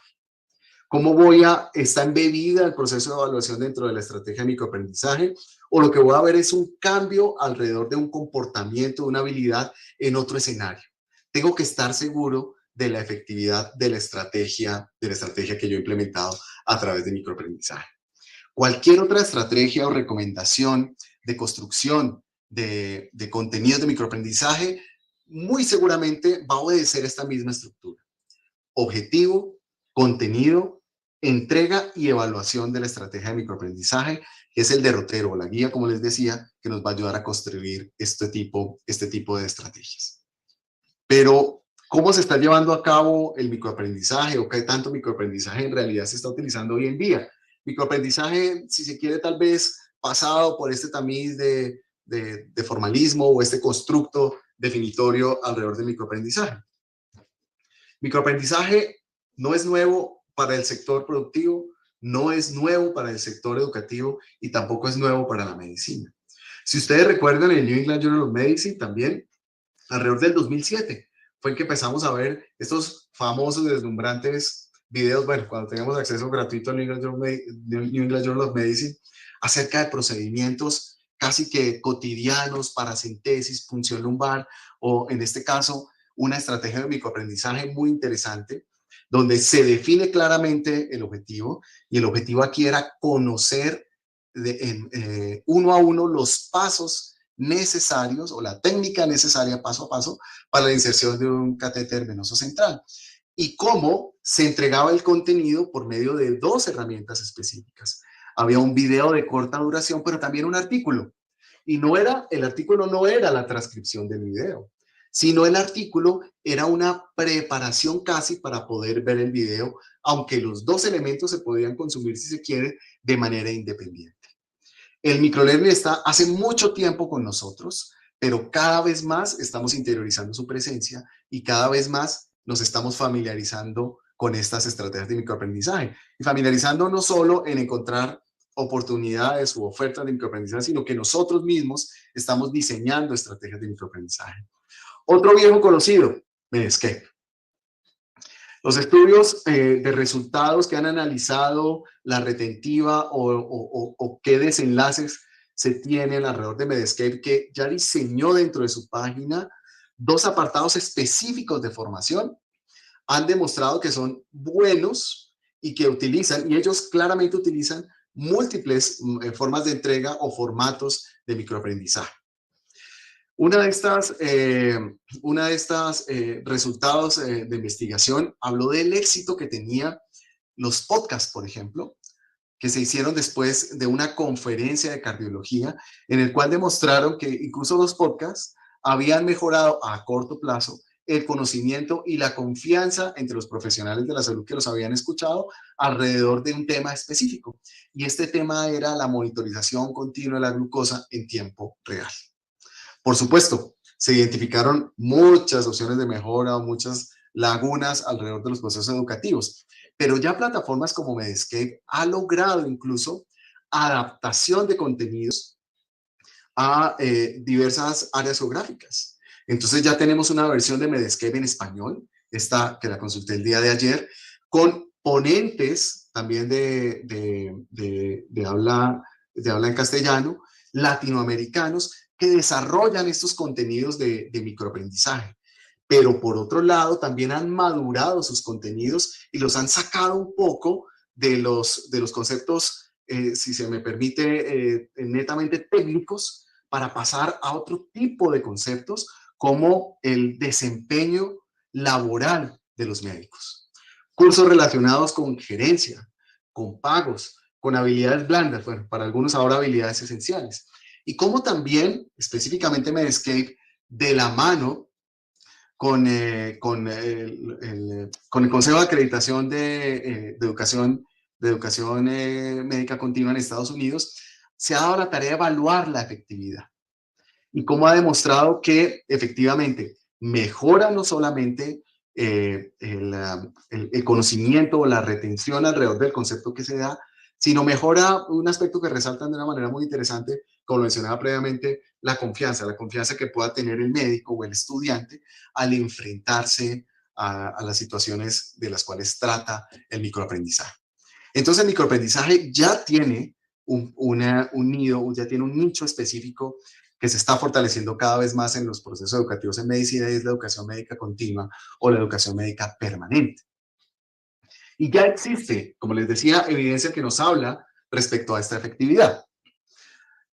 ¿Está embebida el proceso de evaluación dentro de la estrategia de microaprendizaje? O lo que voy a ver es un cambio alrededor de un comportamiento, de una habilidad en otro escenario. Tengo que estar seguro de la efectividad de la estrategia que yo he implementado a través de microaprendizaje. Cualquier otra estrategia o recomendación de construcción de contenidos de microaprendizaje muy seguramente va a obedecer esta misma estructura. Objetivo, contenido, entrega y evaluación de la estrategia de microaprendizaje, que es el derrotero o la guía, como les decía, que nos va a ayudar a construir este tipo de estrategias. Pero, ¿cómo se está llevando a cabo el microaprendizaje o qué tanto microaprendizaje en realidad se está utilizando hoy en día? Microaprendizaje, si se quiere, tal vez pasado por este tamiz de formalismo o este constructo definitorio alrededor del microaprendizaje. Microaprendizaje no es nuevo para el sector productivo, no es nuevo para el sector educativo y tampoco es nuevo para la medicina. Si ustedes recuerdan, el New England Journal of Medicine también, alrededor del 2007, fue en que empezamos a ver estos famosos, deslumbrantes videos, bueno, cuando teníamos acceso gratuito al New England Journal of Medicine, acerca de procedimientos casi que cotidianos, paracentesis, punción lumbar, o en este caso, una estrategia de microaprendizaje muy interesante, donde se define claramente el objetivo, y el objetivo aquí era conocer uno a uno los pasos necesarios o la técnica necesaria paso a paso para la inserción de un catéter venoso central y cómo se entregaba el contenido por medio de 2 herramientas específicas. Había un video de corta duración, pero también un artículo. Y el artículo no era la transcripción del video, sino el artículo era una preparación casi para poder ver el video, aunque los 2 elementos se podían consumir, si se quiere, de manera independiente. El microlearning está hace mucho tiempo con nosotros, pero cada vez más estamos interiorizando su presencia y cada vez más nos estamos familiarizando con estas estrategias de microaprendizaje. Y familiarizando no solo en encontrar oportunidades u ofertas de microaprendizaje, sino que nosotros mismos estamos diseñando estrategias de microaprendizaje. Otro viejo conocido, Medscape. Los estudios de resultados que han analizado la retentiva o qué desenlaces se tienen alrededor de Medscape, que ya diseñó dentro de su página 2 apartados específicos de formación, han demostrado que son buenos y que utilizan, y ellos claramente utilizan múltiples formas de entrega o formatos de microaprendizaje. Una de estas resultados de investigación habló del éxito que tenían los podcasts, por ejemplo, que se hicieron después de una conferencia de cardiología, en el cual demostraron que incluso los podcasts habían mejorado a corto plazo el conocimiento y la confianza entre los profesionales de la salud que los habían escuchado alrededor de un tema específico. Y este tema era la monitorización continua de la glucosa en tiempo real. Por supuesto, se identificaron muchas opciones de mejora o muchas lagunas alrededor de los procesos educativos, pero ya plataformas como Medscape ha logrado incluso adaptación de contenidos a diversas áreas geográficas. Entonces ya tenemos una versión de Medscape en español, esta que la consulté el día de ayer, con ponentes también de habla en castellano, latinoamericanos, que desarrollan estos contenidos de microaprendizaje. Pero por otro lado, también han madurado sus contenidos y los han sacado un poco de los conceptos, si se me permite, netamente técnicos, para pasar a otro tipo de conceptos como el desempeño laboral de los médicos. Cursos relacionados con gerencia, con pagos, con habilidades blandas, bueno, para algunos ahora habilidades esenciales. Y como también, específicamente Medscape, de la mano con el Consejo de Acreditación de Educación Médica Continua en Estados Unidos, se ha dado la tarea de evaluar la efectividad y cómo ha demostrado que efectivamente mejora no solamente el conocimiento o la retención alrededor del concepto que se da, sino mejora un aspecto que resaltan de una manera muy interesante, como mencionaba previamente, la confianza que pueda tener el médico o el estudiante al enfrentarse a las situaciones de las cuales trata el microaprendizaje. Entonces el microaprendizaje ya tiene un nido, ya tiene un nicho específico que se está fortaleciendo cada vez más en los procesos educativos en medicina, y es la educación médica continua o la educación médica permanente. Y ya existe, como les decía, evidencia que nos habla respecto a esta efectividad.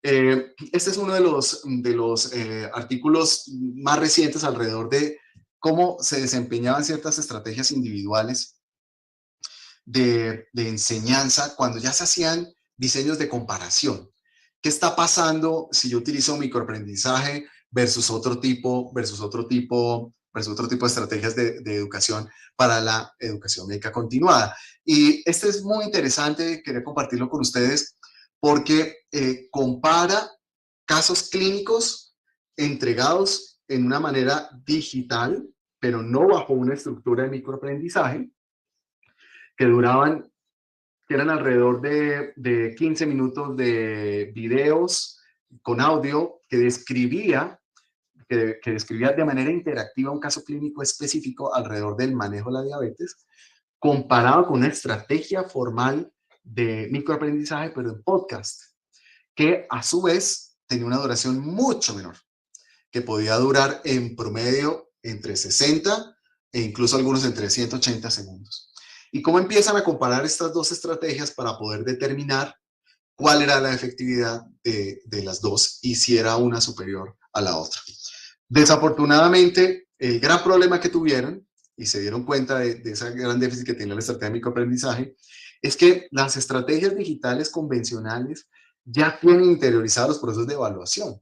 Este es uno de los artículos más recientes alrededor de cómo se desempeñaban ciertas estrategias individuales de enseñanza cuando ya se hacían diseños de comparación. ¿Qué está pasando si yo utilizo microaprendizaje versus otro tipo de estrategias de educación para la educación médica continuada? Y este es muy interesante, quería compartirlo con ustedes porque compara casos clínicos entregados en una manera digital, pero no bajo una estructura de microaprendizaje, que eran alrededor de 15 minutos de videos con audio que describía de manera interactiva un caso clínico específico alrededor del manejo de la diabetes, comparado con una estrategia formal de microaprendizaje, pero en podcast, que a su vez tenía una duración mucho menor, que podía durar en promedio entre 60 e incluso algunos entre 180 segundos. ¿Y cómo empiezan a comparar estas dos estrategias para poder determinar cuál era la efectividad de las dos y si era una superior a la otra? Desafortunadamente, el gran problema que tuvieron, y se dieron cuenta de ese gran déficit que tenía la estrategia de microaprendizaje, es que las estrategias digitales convencionales ya tienen interiorizados los procesos de evaluación.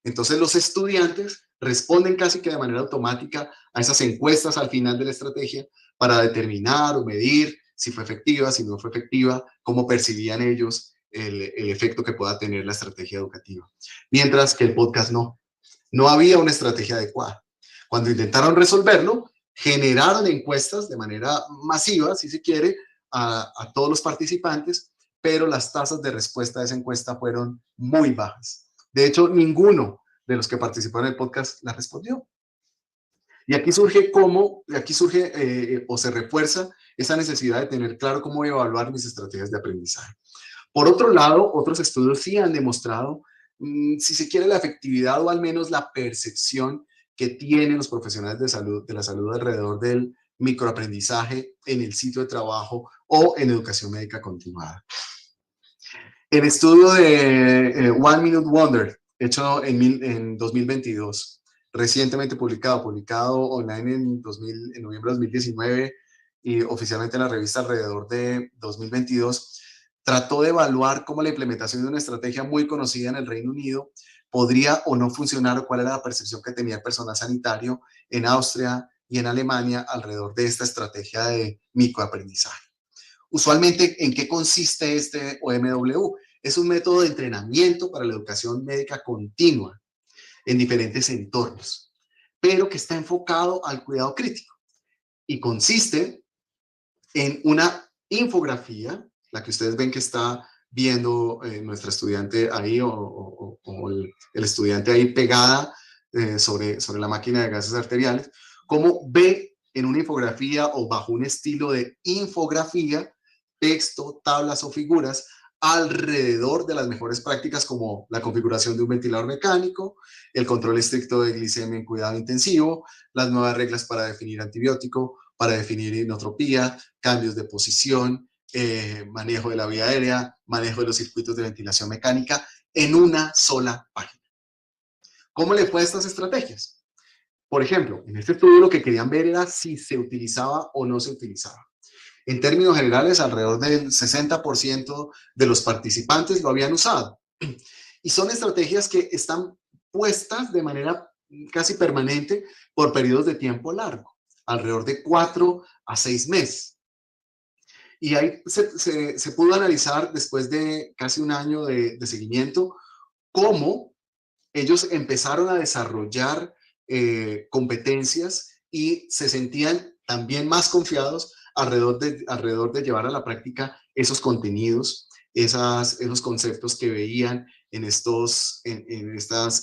Entonces los estudiantes responden casi que de manera automática a esas encuestas al final de la estrategia para determinar o medir si fue efectiva, si no fue efectiva, cómo percibían ellos el efecto que pueda tener la estrategia educativa. Mientras que el podcast no había una estrategia adecuada. Cuando intentaron resolverlo, generaron encuestas de manera masiva, si se quiere, a todos los participantes, pero las tasas de respuesta de esa encuesta fueron muy bajas. De hecho, ninguno de los que participaron en el podcast la respondió. Y aquí surge o se refuerza esa necesidad de tener claro cómo evaluar mis estrategias de aprendizaje. Por otro lado, otros estudios sí han demostrado, si se quiere, la efectividad o al menos la percepción que tienen los profesionales de la salud alrededor del microaprendizaje en el sitio de trabajo o en educación médica continuada. El estudio de One Minute Wonder, hecho en 2022, recientemente publicado online en noviembre de 2019 y oficialmente en la revista alrededor de 2022, trató de evaluar cómo la implementación de una estrategia muy conocida en el Reino Unido podría o no funcionar, o cuál era la percepción que tenía el personal sanitario en Austria y en Alemania alrededor de esta estrategia de microaprendizaje. Usualmente, ¿en qué consiste este OMW? Es un método de entrenamiento para la educación médica continua en diferentes entornos, pero que está enfocado al cuidado crítico y consiste en una infografía, la que ustedes ven que está viendo nuestra estudiante ahí o el estudiante ahí pegada sobre la máquina de gases arteriales, como ve en una infografía o bajo un estilo de infografía, texto, tablas o figuras alrededor de las mejores prácticas como la configuración de un ventilador mecánico, el control estricto de glicemia en cuidado intensivo, las nuevas reglas para definir antibiótico, para definir inotropía, cambios de posición, manejo de la vía aérea, manejo de los circuitos de ventilación mecánica en una sola página. ¿Cómo le fue a estas estrategias? Por ejemplo, en este estudio lo que querían ver era si se utilizaba o no se utilizaba. En términos generales, alrededor del 60% de los participantes lo habían usado. Y son estrategias que están puestas de manera casi permanente por periodos de tiempo largo, alrededor de 4 a 6 meses. Y ahí se pudo analizar, después de casi un año de seguimiento, cómo ellos empezaron a desarrollar competencias y se sentían también más confiados alrededor de llevar a la práctica esos contenidos, esos conceptos que veían en estas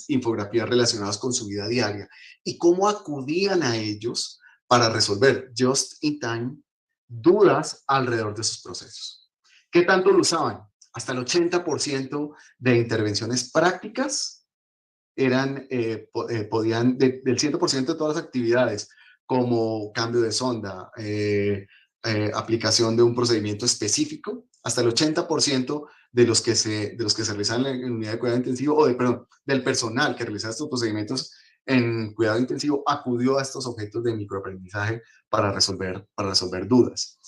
infografías relacionadas con su vida diaria, y cómo acudían a ellos para resolver just in time dudas alrededor de sus procesos. ¿Qué tanto lo usaban? Hasta el 80% de intervenciones prácticas podían, del 100% de todas las actividades, como cambio de sonda, aplicación de un procedimiento específico, hasta el 80% de los que se realizan en unidad de cuidado intensivo, del personal que realiza estos procedimientos en cuidado intensivo, acudió a estos objetos de microaprendizaje para resolver dudas.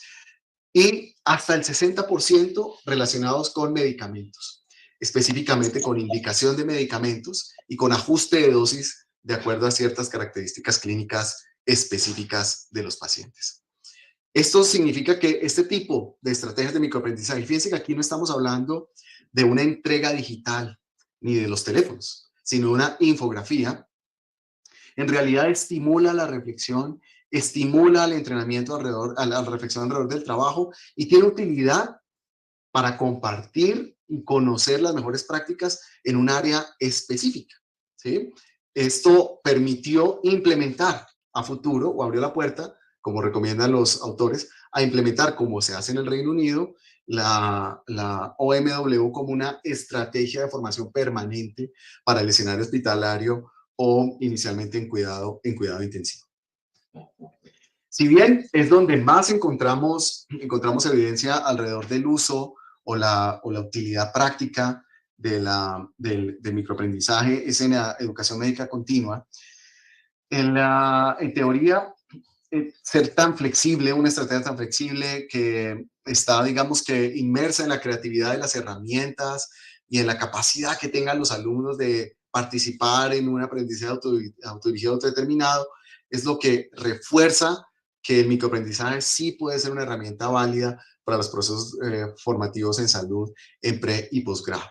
Y hasta el 60% relacionados con medicamentos, específicamente con indicación de medicamentos y con ajuste de dosis de acuerdo a ciertas características clínicas específicas de los pacientes. Esto significa que este tipo de estrategias de microaprendizaje, fíjense que aquí no estamos hablando de una entrega digital ni de los teléfonos, sino una infografía, en realidad estimula la reflexión, estimula el entrenamiento a la reflexión alrededor del trabajo, y tiene utilidad para compartir y conocer las mejores prácticas en un área específica, ¿sí? Esto permitió implementar a futuro, o abrió la puerta, como recomiendan los autores, a implementar, como se hace en el Reino Unido, la OMW como una estrategia de formación permanente para el escenario hospitalario o inicialmente en cuidado intensivo. Si bien es donde más encontramos evidencia alrededor del uso o la utilidad práctica del microaprendizaje, es en la educación médica continua. En teoría, ser tan flexible, una estrategia tan flexible que está, digamos que, inmersa en la creatividad de las herramientas y en la capacidad que tengan los alumnos de participar en un aprendizaje autodirigido, autodeterminado, es lo que refuerza que el microaprendizaje sí puede ser una herramienta válida para los procesos formativos en salud en pre y posgrado.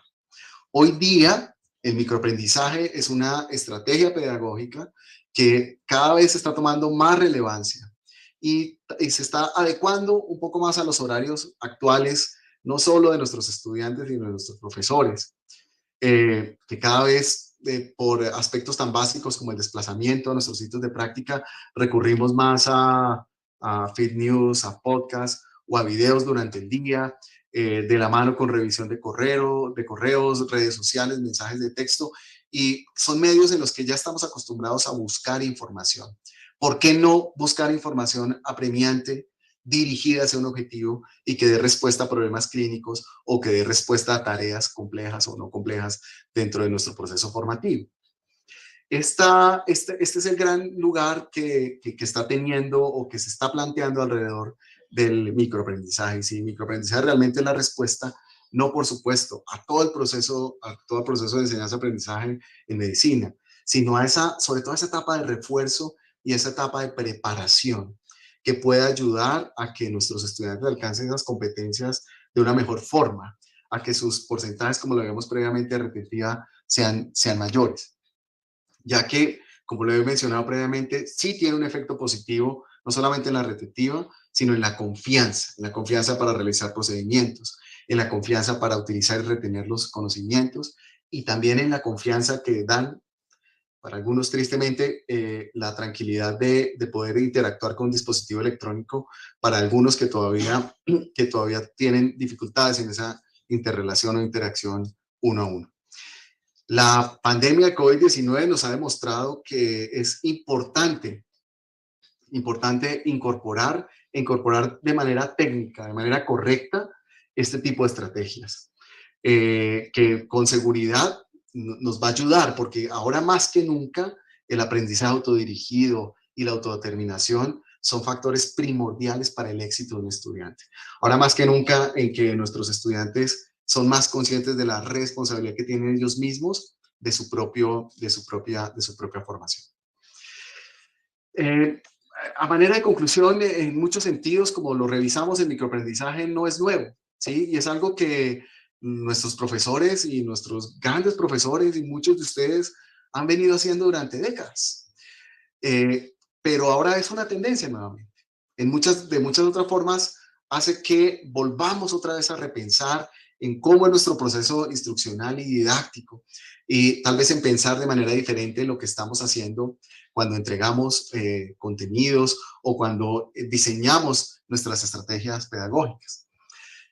Hoy día, el microaprendizaje es una estrategia pedagógica que cada vez está tomando más relevancia y se está adecuando un poco más a los horarios actuales, no solo de nuestros estudiantes, sino de nuestros profesores, que cada vez por aspectos tan básicos como el desplazamiento a nuestros sitios de práctica, recurrimos más a feed news, a podcasts o a videos durante el día, de la mano con revisión de correos, redes sociales, mensajes de texto, y son medios en los que ya estamos acostumbrados a buscar información. ¿Por qué no buscar información apremiante, dirigida hacia un objetivo y que dé respuesta a problemas clínicos o que dé respuesta a tareas complejas o no complejas dentro de nuestro proceso formativo? Este es el gran lugar que está teniendo o que se está planteando alrededor del microaprendizaje. Sí, microaprendizaje realmente es la respuesta, no por supuesto a todo el proceso de enseñanza-aprendizaje en medicina, sino sobre todo a esa etapa de refuerzo y esa etapa de preparación que puede ayudar a que nuestros estudiantes alcancen esas competencias de una mejor forma, a que sus porcentajes, como lo vimos previamente, de retentiva sean mayores, ya que, como lo he mencionado previamente, sí tiene un efecto positivo, no solamente en la retentiva, sino en la confianza para realizar procedimientos, en la confianza para utilizar y retener los conocimientos, y también en la confianza que dan, para algunos tristemente, la tranquilidad de poder interactuar con un dispositivo electrónico, para algunos que todavía tienen dificultades en esa interrelación o interacción uno a uno. La pandemia de COVID-19 nos ha demostrado que es importante incorporar de manera técnica, de manera correcta, este tipo de estrategias, que con seguridad nos va a ayudar, porque ahora más que nunca el aprendizaje autodirigido y la autodeterminación son factores primordiales para el éxito de un estudiante. Ahora más que nunca en que nuestros estudiantes son más conscientes de la responsabilidad que tienen ellos mismos de su propia formación. A manera de conclusión, en muchos sentidos, como lo revisamos, el microaprendizaje no es nuevo, ¿sí? Y es algo que nuestros profesores y nuestros grandes profesores y muchos de ustedes han venido haciendo durante décadas. Pero ahora es una tendencia nuevamente. De muchas otras formas, hace que volvamos otra vez a repensar en cómo es nuestro proceso instruccional y didáctico, y tal vez en pensar de manera diferente lo que estamos haciendo cuando entregamos contenidos o cuando diseñamos nuestras estrategias pedagógicas.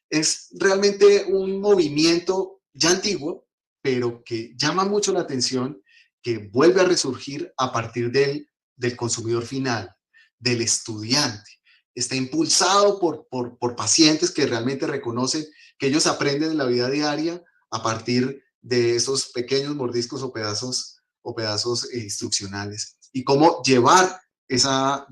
Es realmente un movimiento ya antiguo, pero que llama mucho la atención, que vuelve a resurgir a partir del consumidor final, del estudiante. Está impulsado por pacientes que realmente reconocen que ellos aprenden en la vida diaria a partir de esos pequeños mordiscos o pedazos instruccionales, y cómo llevar esa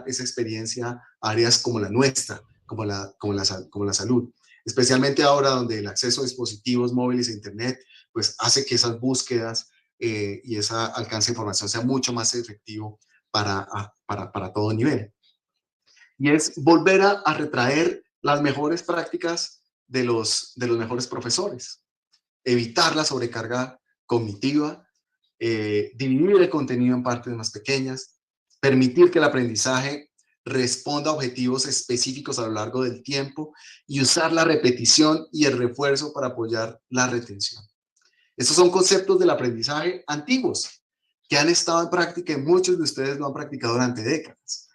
experiencia a áreas como la nuestra, como la salud, especialmente ahora donde el acceso a dispositivos móviles e internet pues hace que esas búsquedas y ese alcance de información sea mucho más efectivo para todo nivel. Y es volver a retraer las mejores prácticas de los mejores profesores, evitar la sobrecarga cognitiva, dividir el contenido en partes más pequeñas, permitir que el aprendizaje responda a objetivos específicos a lo largo del tiempo y usar la repetición y el refuerzo para apoyar la retención. Estos son conceptos del aprendizaje antiguos que han estado en práctica y muchos de ustedes lo han practicado durante décadas.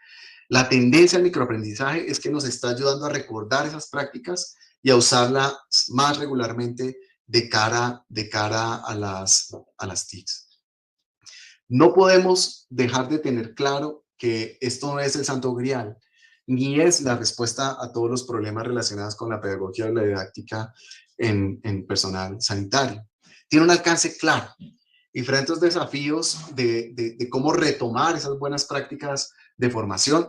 La tendencia al microaprendizaje es que nos está ayudando a recordar esas prácticas y a usarlas más regularmente de cara a las TICs. No podemos dejar de tener claro que esto no es el santo grial, ni es la respuesta a todos los problemas relacionados con la pedagogía o la didáctica en personal sanitario. Tiene un alcance claro y frente a los desafíos de cómo retomar esas buenas prácticas de formación,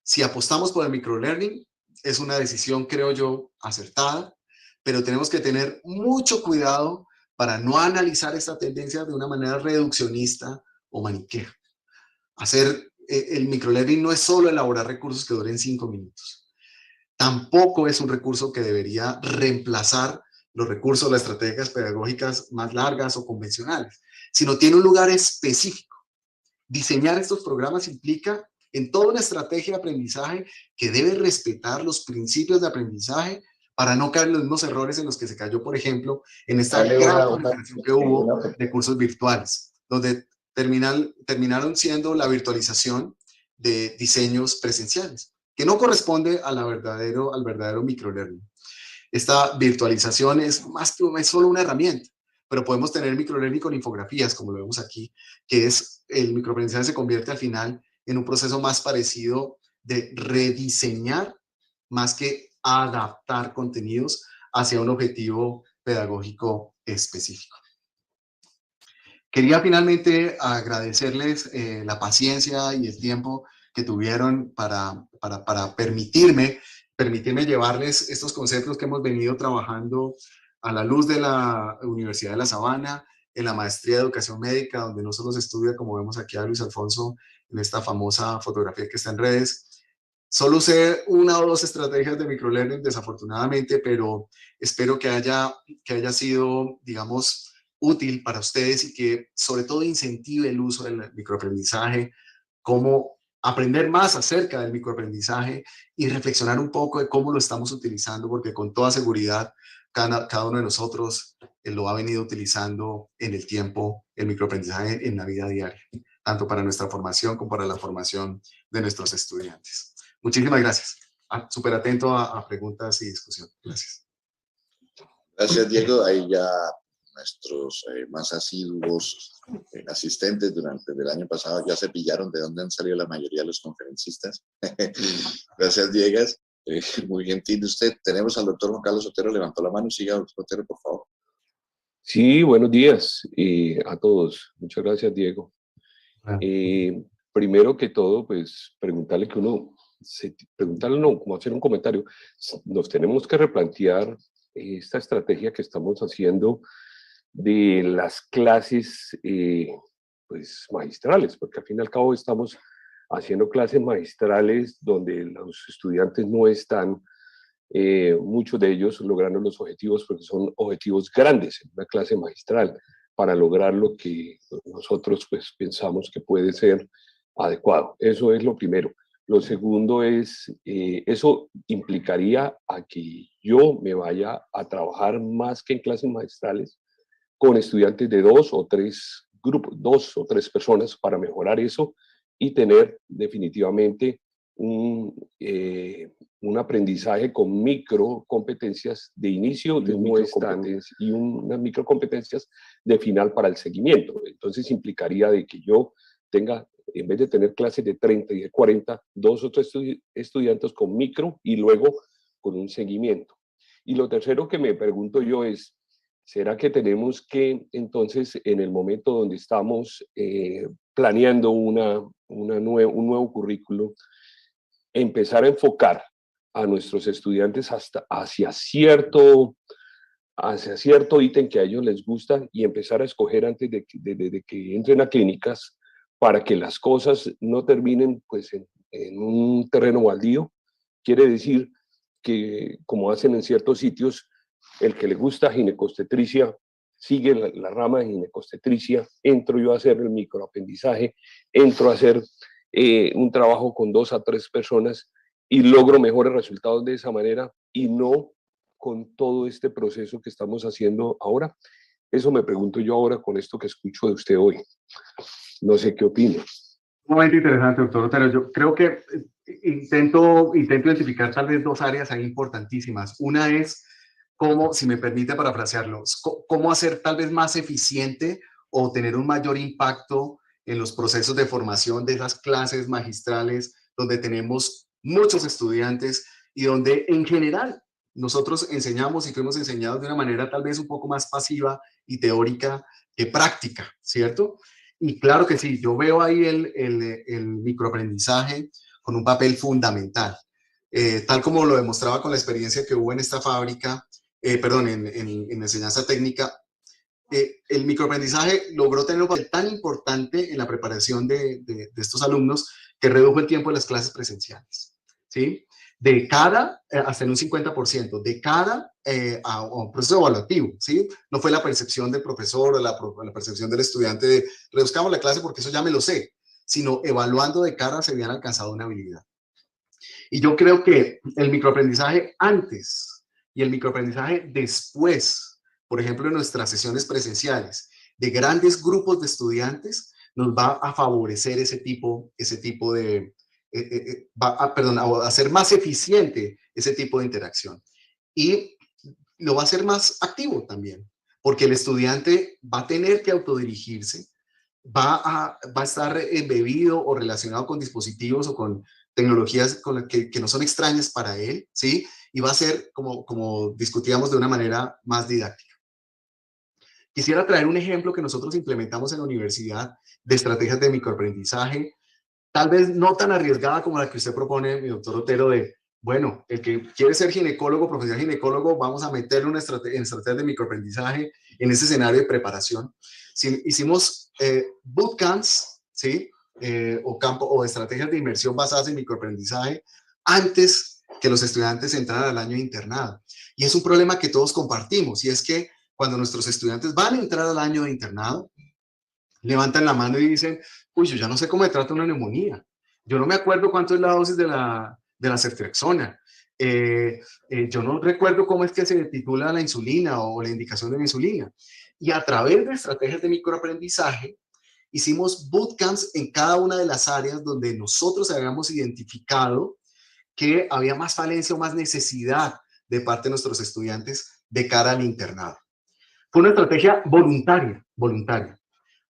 si apostamos por el microlearning, es una decisión, creo yo, acertada, pero tenemos que tener mucho cuidado para no analizar esta tendencia de una manera reduccionista o maniquea. El microlearning no es solo elaborar recursos que duren 5 minutos. Tampoco es un recurso que debería reemplazar los recursos, las estrategias pedagógicas más largas o convencionales, sino tiene un lugar específico. Diseñar estos programas implica en toda una estrategia de aprendizaje que debe respetar los principios de aprendizaje para no caer en los mismos errores en los que se cayó, por ejemplo, en esta Dale gran proliferación que hubo una- de cursos virtuales, donde terminaron siendo la virtualización de diseños presenciales, que no corresponde a al verdadero microlearning. Esta virtualización es más que es solo una herramienta, pero podemos tener microlearning con infografías, como lo vemos aquí, que es el microaprendizaje se convierte al final en un proceso más parecido de rediseñar más que adaptar contenidos hacia un objetivo pedagógico específico. Quería finalmente agradecerles la paciencia y el tiempo que tuvieron para permitirme llevarles estos conceptos que hemos venido trabajando a la luz de la Universidad de La Sabana, en la maestría de Educación Médica, donde no solo se estudia, como vemos aquí a Luis Alfonso, en esta famosa fotografía que está en redes. Solo usé una o dos estrategias de microlearning, desafortunadamente, pero espero que haya sido, digamos, útil para ustedes y que sobre todo incentive el uso del microaprendizaje, cómo aprender más acerca del microaprendizaje y reflexionar un poco de cómo lo estamos utilizando, porque con toda seguridad cada uno de nosotros lo ha venido utilizando en el tiempo, el microaprendizaje en la vida diaria, tanto para nuestra formación como para la formación de nuestros estudiantes. Muchísimas gracias. Súper atento a preguntas y discusión. Gracias. Gracias, Diego. Ahí ya nuestros más asiduos asistentes durante el año pasado ya se pillaron de dónde han salido la mayoría de los conferencistas. Gracias, Diego. Muy gentil usted. Tenemos al doctor Juan Carlos Otero, levantó la mano. Siga, doctor Otero, por favor. Sí, buenos días a todos. Muchas gracias, Diego. Primero que todo, pues preguntarle como hacer un comentario. Nos tenemos que replantear esta estrategia que estamos haciendo de las clases pues magistrales, porque al fin y al cabo estamos haciendo clases magistrales donde los estudiantes no están, muchos de ellos, logrando los objetivos, porque son objetivos grandes en una clase magistral, para lograr lo que nosotros pues pensamos que puede ser adecuado. Eso es lo primero. Lo segundo es, eso implicaría a que yo me vaya a trabajar más que en clases magistrales con estudiantes de dos o tres grupos, 2 o 3 personas, para mejorar eso y tener definitivamente un aprendizaje con microcompetencias de inicio de y unas microcompetencias de final para el seguimiento. Entonces implicaría de que yo tenga, en vez de tener clases de 30 y de 40, 2 o 3 estudiantes con micro y luego con un seguimiento. Y lo tercero que me pregunto yo es, ¿será que tenemos que entonces en el momento donde estamos planeando un nuevo currículo, empezar a enfocar a nuestros estudiantes hacia cierto ítem que a ellos les gusta y empezar a escoger antes de que entren a clínicas, para que las cosas no terminen pues en un terreno baldío? Quiere decir que, como hacen en ciertos sitios, el que le gusta ginecobstetricia sigue la rama de ginecobstetricia, entro yo a hacer el microaprendizaje, entro a hacer un trabajo con 2 a 3 personas y logro mejores resultados de esa manera, y no con todo este proceso que estamos haciendo ahora. Eso me pregunto yo ahora con esto que escucho de usted hoy. No sé qué opina. Sumamente interesante, doctor Otero. Yo creo que intento identificar tal vez 2 áreas ahí importantísimas. Una es cómo, si me permite parafrasearlo, cómo hacer tal vez más eficiente o tener un mayor impacto en los procesos de formación de esas clases magistrales donde tenemos muchos estudiantes y donde en general nosotros enseñamos y fuimos enseñados de una manera tal vez un poco más pasiva y teórica que práctica, ¿cierto? Y claro que sí, yo veo ahí el microaprendizaje con un papel fundamental. Tal como lo demostraba con la experiencia que hubo en esta fábrica, en enseñanza técnica, el microaprendizaje logró tener un papel tan importante en la preparación de estos alumnos que redujo el tiempo de las clases presenciales, ¿sí? De cara, hasta en un 50%, de cara a un proceso evaluativo, ¿sí? No fue la percepción del profesor o la percepción del estudiante de reduzcamos la clase porque eso ya me lo sé, sino evaluando de cara se habían alcanzado una habilidad. Y yo creo que el microaprendizaje antes y el microaprendizaje después, por ejemplo, en nuestras sesiones presenciales, de grandes grupos de estudiantes, nos va a favorecer ese tipo de, perdón, a hacer más eficiente ese tipo de interacción. Y lo va a hacer más activo también, porque el estudiante va a tener que autodirigirse, va a estar embebido o relacionado con dispositivos o con tecnologías que no son extrañas para él, ¿sí? Y va a ser, como discutíamos, de una manera más didáctica. Quisiera traer un ejemplo que nosotros implementamos en la universidad de estrategias de microaprendizaje, tal vez no tan arriesgada como la que usted propone, mi doctor Otero, de, bueno, el que quiere ser ginecólogo, profesional ginecólogo, vamos a meterle en estrategias de microaprendizaje en ese escenario de preparación. Sí, hicimos bootcamps, ¿sí? O estrategias de inmersión basadas en microaprendizaje antes que los estudiantes entraran al año de internado. Y es un problema que todos compartimos, y es que cuando nuestros estudiantes van a entrar al año de internado, levantan la mano y dicen, uy, yo ya no sé cómo me trata una neumonía. Yo no me acuerdo cuánto es la dosis de la ceftriaxona. Yo no recuerdo cómo es que se titula la insulina o la indicación de la insulina. Y a través de estrategias de microaprendizaje, hicimos bootcamps en cada una de las áreas donde nosotros habíamos identificado que había más falencia o más necesidad de parte de nuestros estudiantes de cara al internado. Fue una estrategia voluntaria.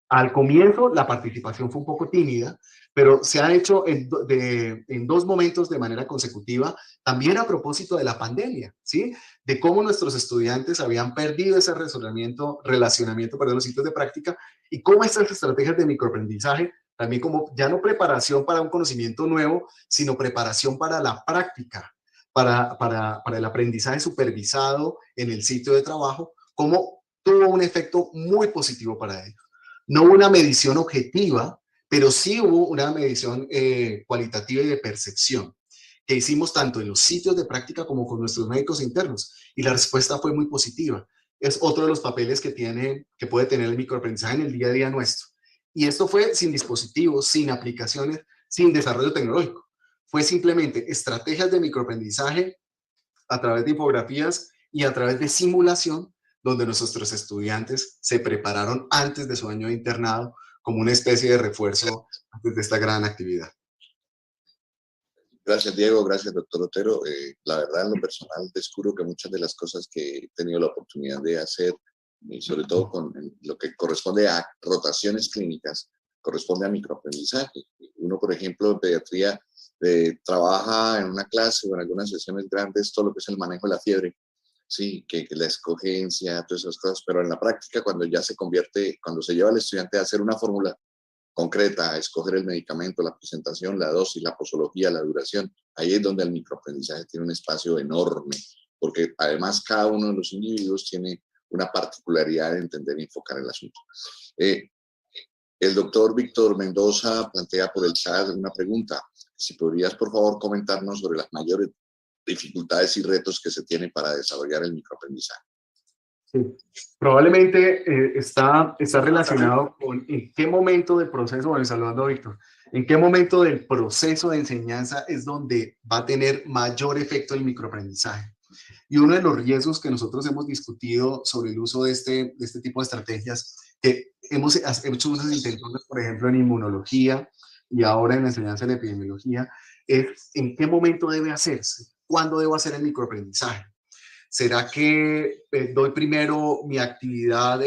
Al comienzo la participación fue un poco tímida, pero se ha hecho en dos momentos de manera consecutiva, también a propósito de la pandemia, ¿sí? De cómo nuestros estudiantes habían perdido ese relacionamiento, los sitios de práctica, y cómo estas estrategias de microaprendizaje, también como ya no preparación para un conocimiento nuevo, sino preparación para la práctica, para el aprendizaje supervisado en el sitio de trabajo, cómo tuvo un efecto muy positivo para ellos. No hubo una medición objetiva, pero sí hubo una medición cualitativa y de percepción que hicimos tanto en los sitios de práctica como con nuestros médicos internos, y la respuesta fue muy positiva. Es otro de los papeles que puede tener el microaprendizaje en el día a día nuestro. Y esto fue sin dispositivos, sin aplicaciones, sin desarrollo tecnológico. Fue simplemente estrategias de microaprendizaje a través de infografías y a través de simulación, donde nuestros estudiantes se prepararon antes de su año de internado como una especie de refuerzo antes de esta gran actividad. Gracias, Diego. Gracias, doctor Otero. La verdad, en lo personal, descubro que muchas de las cosas que he tenido la oportunidad de hacer, y sobre todo con lo que corresponde a rotaciones clínicas, corresponde a microaprendizaje. Uno, por ejemplo, en pediatría, trabaja en una clase o en algunas sesiones grandes todo lo que es el manejo de la fiebre, sí, que la escogencia, todas esas cosas, pero en la práctica, cuando ya se convierte, cuando se lleva al estudiante a hacer una fórmula concreta, a escoger el medicamento, la presentación, la dosis, la posología, la duración, ahí es donde el microaprendizaje tiene un espacio enorme, porque además cada uno de los individuos tiene una particularidad de entender y enfocar el asunto. El doctor Víctor Mendoza plantea por el chat una pregunta. Si podrías, por favor, comentarnos sobre las mayores dificultades y retos que se tienen para desarrollar el microaprendizaje. Sí. Probablemente está relacionado con en qué momento del proceso, bueno, saludando a Víctor, en qué momento del proceso de enseñanza es donde va a tener mayor efecto el microaprendizaje. Y uno de los riesgos que nosotros hemos discutido sobre el uso de este tipo de estrategias, que hemos hecho unos intentos, por ejemplo, en inmunología y ahora en la enseñanza de epidemiología, es en qué momento debe hacerse, cuándo debo hacer el microaprendizaje. ¿Será que doy primero mi actividad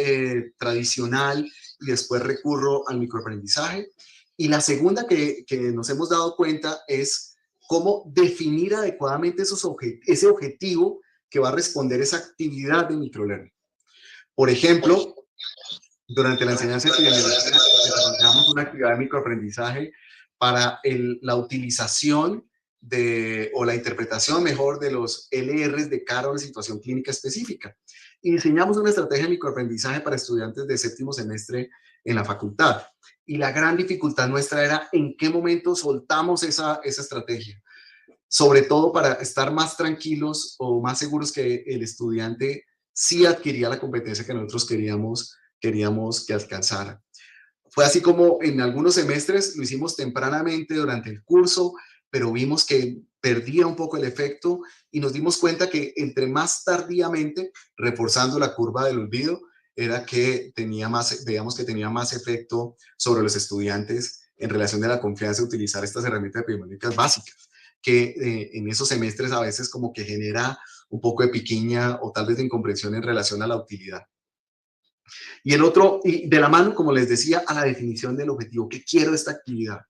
tradicional y después recurro al microaprendizaje? Y la segunda que nos hemos dado cuenta es cómo definir adecuadamente ese objetivo que va a responder esa actividad de microlearning. Por ejemplo, durante la enseñanza epidemiológica desarrollamos una actividad de microaprendizaje para la utilización o la interpretación mejor de los LRs de cara a una situación clínica específica. Y diseñamos una estrategia de microaprendizaje para estudiantes de séptimo semestre en la facultad. Y la gran dificultad nuestra era en qué momento soltamos esa estrategia. Sobre todo para estar más tranquilos o más seguros que el estudiante sí adquiría la competencia que nosotros queríamos que alcanzara. Fue así como en algunos semestres lo hicimos tempranamente durante el curso, pero vimos que perdía un poco el efecto y nos dimos cuenta que entre más tardíamente, reforzando la curva del olvido, era que tenía más, veíamos que tenía más efecto sobre los estudiantes en relación de la confianza de utilizar estas herramientas epidemiológicas básicas, que en esos semestres a veces como que genera un poco de piquiña o tal vez de incomprensión en relación a la utilidad. Y el otro, y de la mano, como les decía, a la definición del objetivo. ¿Qué quiero de esta actividad?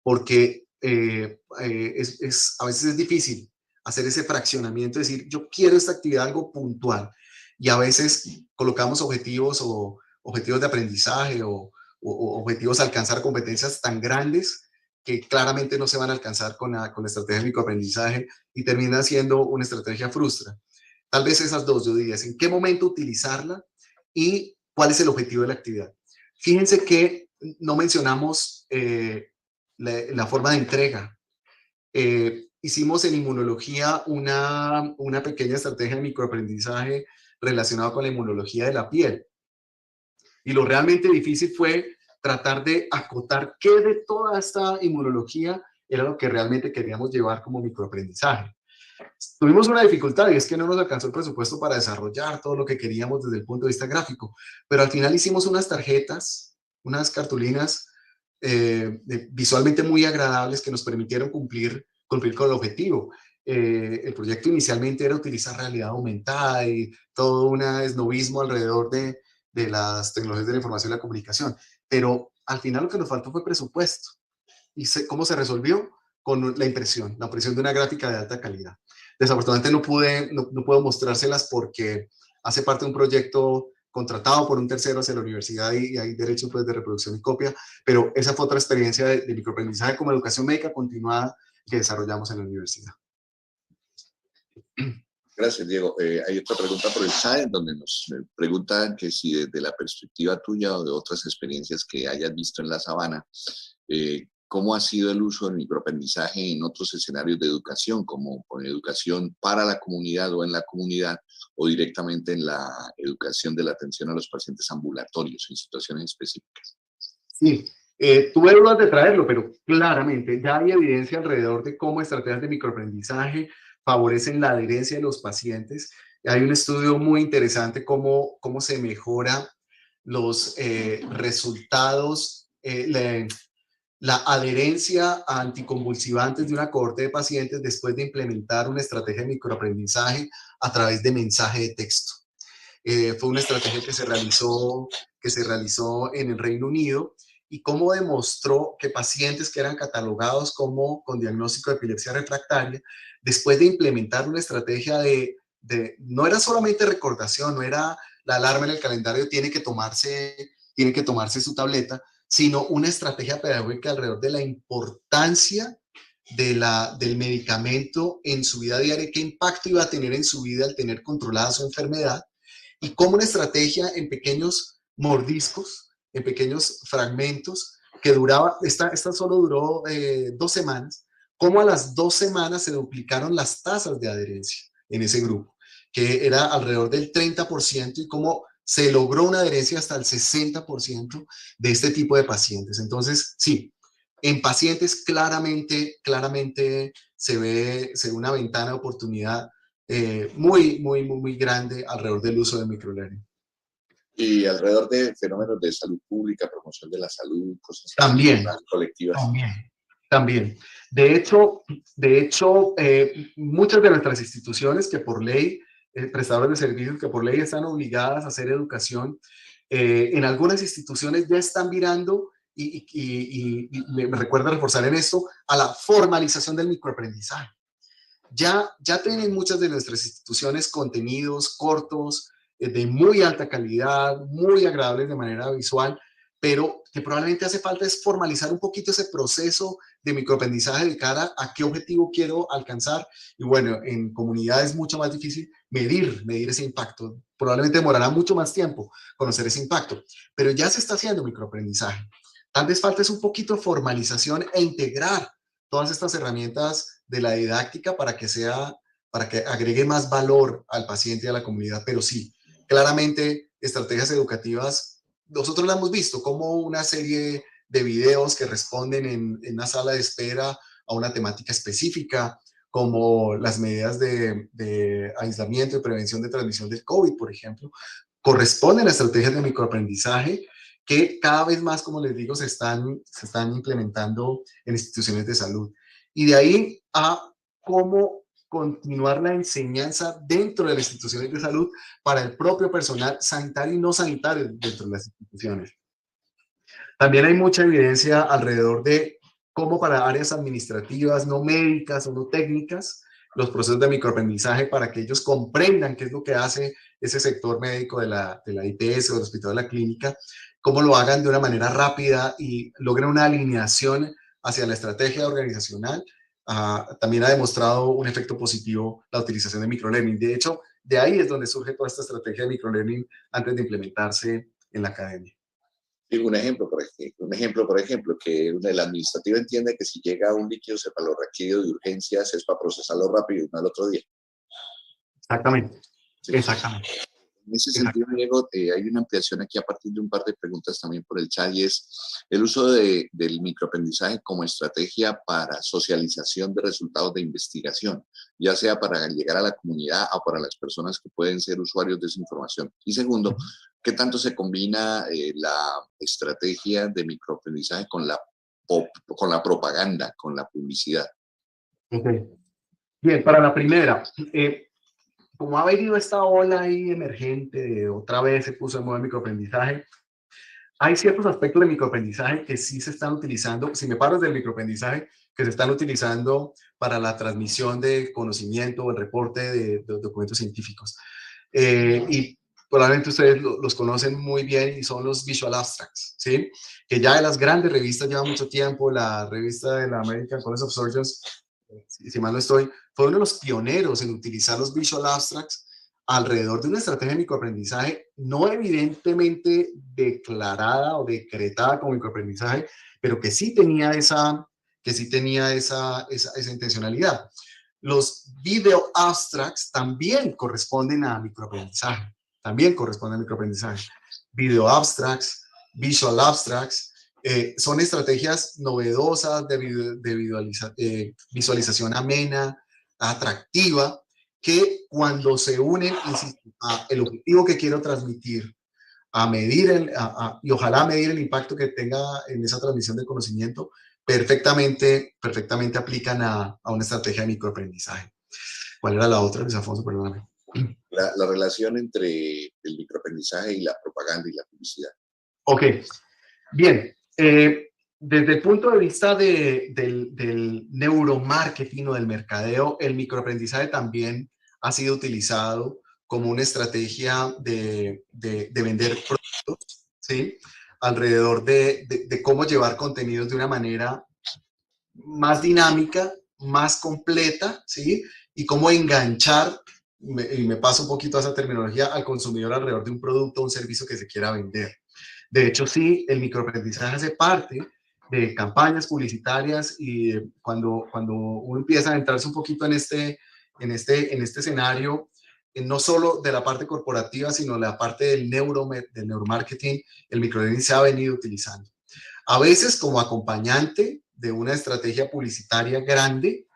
Porque a veces es difícil hacer ese fraccionamiento, decir, yo quiero esta actividad algo puntual. Y a veces colocamos objetivos o objetivos de aprendizaje o objetivos a alcanzar competencias tan grandes que claramente no se van a alcanzar con la estrategia de microaprendizaje y termina siendo una estrategia frustra. Tal vez esas dos, yo diría, en qué momento utilizarla y cuál es el objetivo de la actividad. Fíjense que no mencionamos la forma de entrega. Hicimos en inmunología una pequeña estrategia de microaprendizaje relacionada con la inmunología de la piel. Y lo realmente difícil fue tratar de acotar qué de toda esta inmunología era lo que realmente queríamos llevar como microaprendizaje. Tuvimos una dificultad y es que no nos alcanzó el presupuesto para desarrollar todo lo que queríamos desde el punto de vista gráfico, pero al final hicimos unas tarjetas, unas cartulinas visualmente muy agradables que nos permitieron cumplir con el objetivo. El proyecto inicialmente era utilizar realidad aumentada y todo un esnovismo alrededor de las tecnologías de la información y la comunicación, pero al final lo que nos faltó fue presupuesto. ¿Y cómo se resolvió? Con la impresión de una gráfica de alta calidad. Desafortunadamente no puedo mostrárselas porque hace parte de un proyecto contratado por un tercero hacia la universidad y hay derechos pues, de reproducción y copia, pero esa fue otra experiencia de microaprendizaje como educación médica continuada que desarrollamos en la universidad. Gracias, Diego. Hay otra pregunta por el chat en donde nos preguntan que si desde la perspectiva tuya o de otras experiencias que hayas visto en la Sabana, ¿cómo ha sido el uso del microaprendizaje en otros escenarios de educación, como con educación para la comunidad o en la comunidad, o directamente en la educación de la atención a los pacientes ambulatorios en situaciones específicas? Sí, tuve dudas de traerlo, pero claramente ya hay evidencia alrededor de cómo estrategias de microaprendizaje favorecen la adherencia de los pacientes. Hay un estudio muy interesante cómo se mejora los resultados, la adherencia a anticonvulsivantes de una cohorte de pacientes después de implementar una estrategia de microaprendizaje a través de mensaje de texto. Fue una estrategia que se realizó en el Reino Unido y cómo demostró que pacientes que eran catalogados como con diagnóstico de epilepsia refractaria, después de implementar una estrategia no era solamente recordación, no era la alarma en el calendario, tiene que tomarse su tableta, sino una estrategia pedagógica alrededor de la importancia del medicamento en su vida diaria, qué impacto iba a tener en su vida al tener controlada su enfermedad, y como una estrategia en pequeños mordiscos, en pequeños fragmentos, que duraba, esta solo duró 2 semanas, como a las 2 semanas se duplicaron las tasas de adherencia en ese grupo, que era alrededor del 30%, y cómo se logró una adherencia hasta el 60% de este tipo de pacientes. Entonces, sí, en pacientes claramente se ve una ventana de oportunidad muy grande alrededor del uso de microlearning. Y alrededor de fenómenos de salud pública, promoción de la salud, cosas también, colectivas. También. De hecho, muchas de nuestras instituciones que por ley, prestadores de servicios que por ley están obligadas a hacer educación, en algunas instituciones ya están mirando, y me recuerda reforzar en esto, a la formalización del microaprendizaje. Ya tienen muchas de nuestras instituciones contenidos cortos, de muy alta calidad, muy agradables de manera visual, pero que probablemente hace falta es formalizar un poquito ese proceso de microaprendizaje de cara a qué objetivo quiero alcanzar. Y bueno, en comunidades es mucho más difícil medir ese impacto. Probablemente demorará mucho más tiempo conocer ese impacto, pero ya se está haciendo microaprendizaje. Tal vez falta es un poquito de formalización e integrar todas estas herramientas de la didáctica para que agregue más valor al paciente y a la comunidad. Pero sí, claramente estrategias educativas, nosotros la hemos visto como una serie de videos que responden en una sala de espera a una temática específica, como las medidas de aislamiento y prevención de transmisión del COVID, por ejemplo, corresponden a estrategias de microaprendizaje que cada vez más, como les digo, se están implementando en instituciones de salud. Y de ahí a cómo continuar la enseñanza dentro de las instituciones de salud para el propio personal sanitario y no sanitario dentro de las instituciones. También hay mucha evidencia alrededor de cómo para áreas administrativas, no médicas o no técnicas, los procesos de microaprendizaje para que ellos comprendan qué es lo que hace ese sector médico de la IPS o del hospital de la clínica, cómo lo hagan de una manera rápida y logren una alineación hacia la estrategia organizacional. También ha demostrado un efecto positivo la utilización de microlearning. De hecho, de ahí es donde surge toda esta estrategia de microlearning antes de implementarse en la academia. Un ejemplo, por ejemplo, que el administrativo entiende que si llega un líquido cefalorraquídeo de urgencias es para procesarlo rápido y no al otro día. Exactamente, Sí. exactamente. En ese sentido, Diego, hay una ampliación aquí a partir de un par de preguntas también por el chat, y es el uso del microaprendizaje como estrategia para socialización de resultados de investigación, ya sea para llegar a la comunidad o para las personas que pueden ser usuarios de esa información. Y segundo, ¿qué tanto se combina la estrategia de microaprendizaje con la propaganda, con la publicidad? Okay. Bien, para la primera, como ha venido esta ola ahí emergente, otra vez se puso en moda el microaprendizaje, hay ciertos aspectos de microaprendizaje que sí se están utilizando, si me paro del microaprendizaje, que se están utilizando para la transmisión de conocimiento o el reporte de documentos científicos. Y probablemente ustedes los conocen muy bien y son los Visual Abstracts, ¿sí? Que ya de las grandes revistas lleva mucho tiempo, la revista de la American College of Surgeons, si mal no estoy, fue uno de los pioneros en utilizar los Visual Abstracts alrededor de una estrategia de microaprendizaje no evidentemente declarada o decretada como microaprendizaje, pero que sí tenía esa intencionalidad. Los video abstracts también corresponden a microaprendizaje, Video abstracts, visual abstracts, son estrategias novedosas de visualización amena, atractiva, que cuando se unen, insisto, a el objetivo que quiero transmitir, a medir y ojalá medir el impacto que tenga en esa transmisión de conocimiento, perfectamente aplican a una estrategia de microaprendizaje. ¿Cuál era la otra, Luis Alfonso? Perdóname. La relación entre el microaprendizaje y la propaganda y la publicidad. Ok, bien. Desde el punto de vista del neuromarketing o del mercadeo, el microaprendizaje también ha sido utilizado como una estrategia de vender productos, ¿sí? Alrededor de cómo llevar contenidos de una manera más dinámica, más completa, ¿sí? Y cómo enganchar, y me paso un poquito a esa terminología, al consumidor alrededor de un producto o un servicio que se quiera vender. De hecho, sí, el microaprendizaje hace parte de campañas publicitarias y cuando uno empieza a entrarse un poquito en este escenario, no solo de la parte corporativa, sino la parte del neuromarketing, el microaprendizaje se ha venido utilizando. A veces como acompañante de una estrategia publicitaria grande,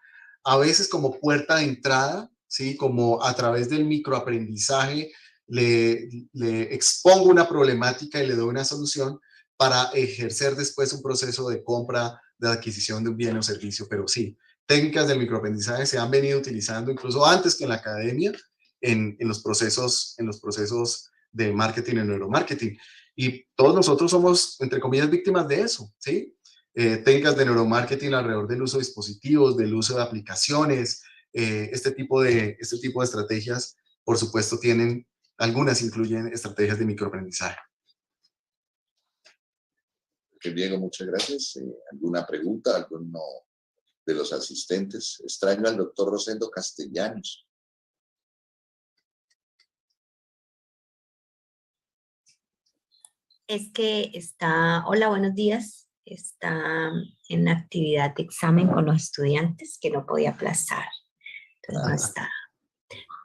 a veces como puerta de entrada, ¿sí? Como a través del microaprendizaje le expongo una problemática y le doy una solución para ejercer después un proceso de compra, de adquisición de un bien o servicio. Pero sí, técnicas del microaprendizaje se han venido utilizando incluso antes que en la academia en los procesos de marketing y neuromarketing. Y todos nosotros somos, entre comillas, víctimas de eso, ¿sí? Técnicas de neuromarketing alrededor del uso de dispositivos, del uso de aplicaciones, este tipo de estrategias, por supuesto, algunas incluyen estrategias de microaprendizaje. Diego, muchas gracias. ¿Alguna pregunta? ¿Alguno de los asistentes? Extraño al doctor Rosendo Castellanos. Es que hola, buenos días, está en actividad de examen con los estudiantes que no podía aplazar, entonces no está.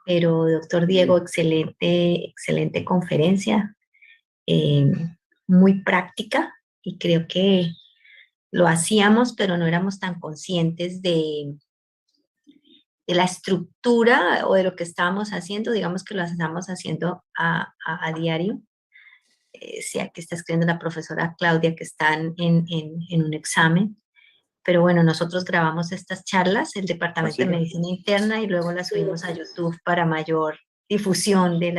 Pero doctor Diego, excelente conferencia, muy práctica, y creo que lo hacíamos, pero no éramos tan conscientes de la estructura o de lo que estábamos haciendo, digamos que lo estamos haciendo a diario. Sí, aquí está escribiendo la profesora Claudia que están en un examen. Pero bueno, nosotros grabamos estas charlas, el Departamento de Medicina Interna, y luego las subimos a YouTube para mayor difusión de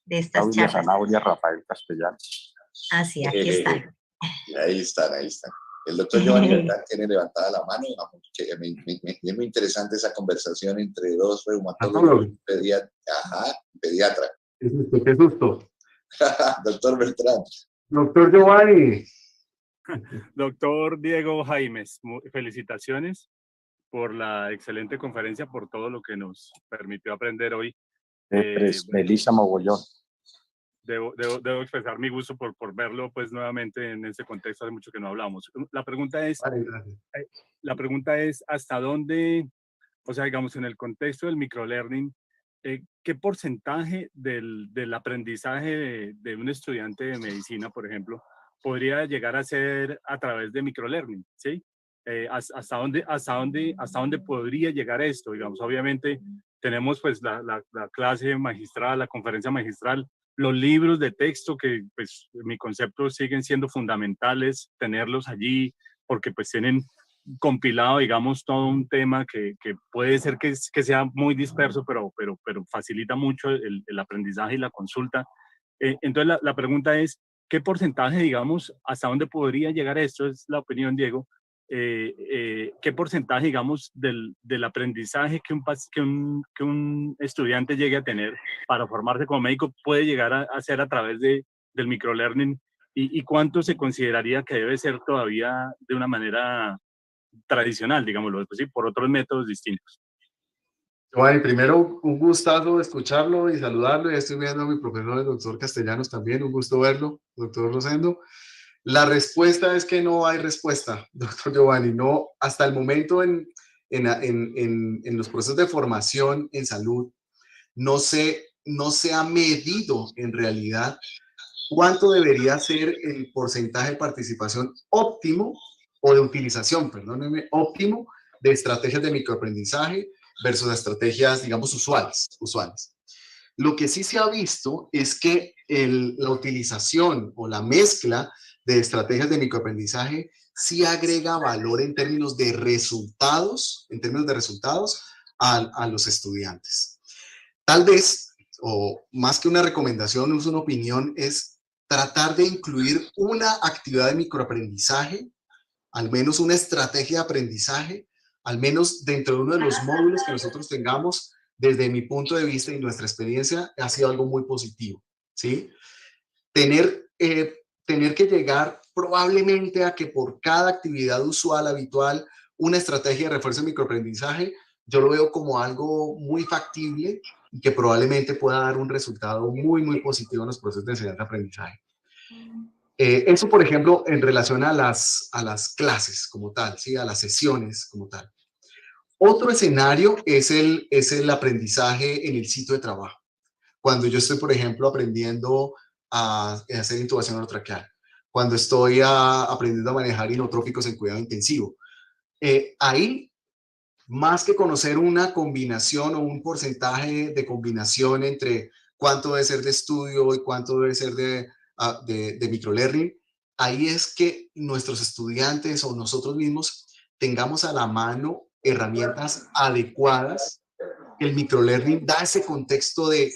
estas Claudia charlas. Zanabria, Rafael Castellanos. Ah, sí, aquí están. Ahí están, ahí están. El doctor Giovanni Beltrán tiene levantada la mano. Es muy interesante esa conversación entre dos reumatólogos y pediatra. Qué susto, qué susto. Doctor Beltrán. Doctor Giovanni. Doctor Diego Jaimes, felicitaciones por la excelente conferencia, por todo lo que nos permitió aprender hoy. Melissa Mogollón. Debo expresar mi gusto por verlo pues nuevamente en ese contexto. Hace mucho que no hablábamos. La pregunta es hasta dónde, o sea, digamos, en el contexto del microlearning, ¿qué porcentaje del aprendizaje de un estudiante de medicina, por ejemplo, podría llegar a ser a través de microlearning? ¿Sí? ¿Hasta dónde podría llegar esto? Digamos, obviamente tenemos pues la clase magistral, la conferencia magistral, los libros de texto que pues en mi concepto siguen siendo fundamentales tenerlos allí porque pues tienen compilado, digamos, todo un tema que puede ser que sea muy disperso, pero facilita mucho el aprendizaje y la consulta. Entonces la pregunta es, ¿qué porcentaje, digamos, hasta dónde podría llegar esto? Es la opinión, Diego. ¿Qué porcentaje, digamos, del aprendizaje que un estudiante llegue a tener para formarse como médico puede llegar a hacer a través del microlearning? ¿Y cuánto se consideraría que debe ser todavía de una manera tradicional, digámoslo, pues sí, por otros métodos distintos? Giovanni, primero un gustazo escucharlo y saludarlo. Ya estoy viendo a mi profesor, el doctor Castellanos, también. Un gusto verlo, doctor Rosendo. La respuesta es que no hay respuesta, doctor Giovanni. No, hasta el momento en los procesos de formación en salud, no se ha medido en realidad cuánto debería ser el porcentaje de participación óptimo o de utilización, perdónenme, óptimo de estrategias de microaprendizaje versus estrategias, digamos, usuales. Lo que sí se ha visto es que la utilización o la mezcla de estrategias de microaprendizaje sí agrega valor en términos de resultados, a los estudiantes. Tal vez, o más que una recomendación, es una opinión, es tratar de incluir una actividad de microaprendizaje, al menos una estrategia de aprendizaje, al menos dentro de uno de los módulos que nosotros tengamos. Desde mi punto de vista y nuestra experiencia, ha sido algo muy positivo, ¿sí? Tener que llegar probablemente a que por cada actividad usual, habitual, una estrategia de refuerzo de microaprendizaje, yo lo veo como algo muy factible y que probablemente pueda dar un resultado muy, muy positivo en los procesos de enseñanza-aprendizaje. Eso, por ejemplo, en relación a las clases como tal, ¿sí? A las sesiones como tal. Otro escenario es el aprendizaje en el sitio de trabajo. Cuando yo estoy, por ejemplo, aprendiendo a hacer intubación orotraqueal, cuando estoy aprendiendo a manejar inotrópicos en cuidado intensivo. Ahí, más que conocer una combinación o un porcentaje de combinación entre cuánto debe ser de estudio y cuánto debe ser de microlearning, ahí es que nuestros estudiantes o nosotros mismos tengamos a la mano herramientas adecuadas. El microlearning da ese contexto de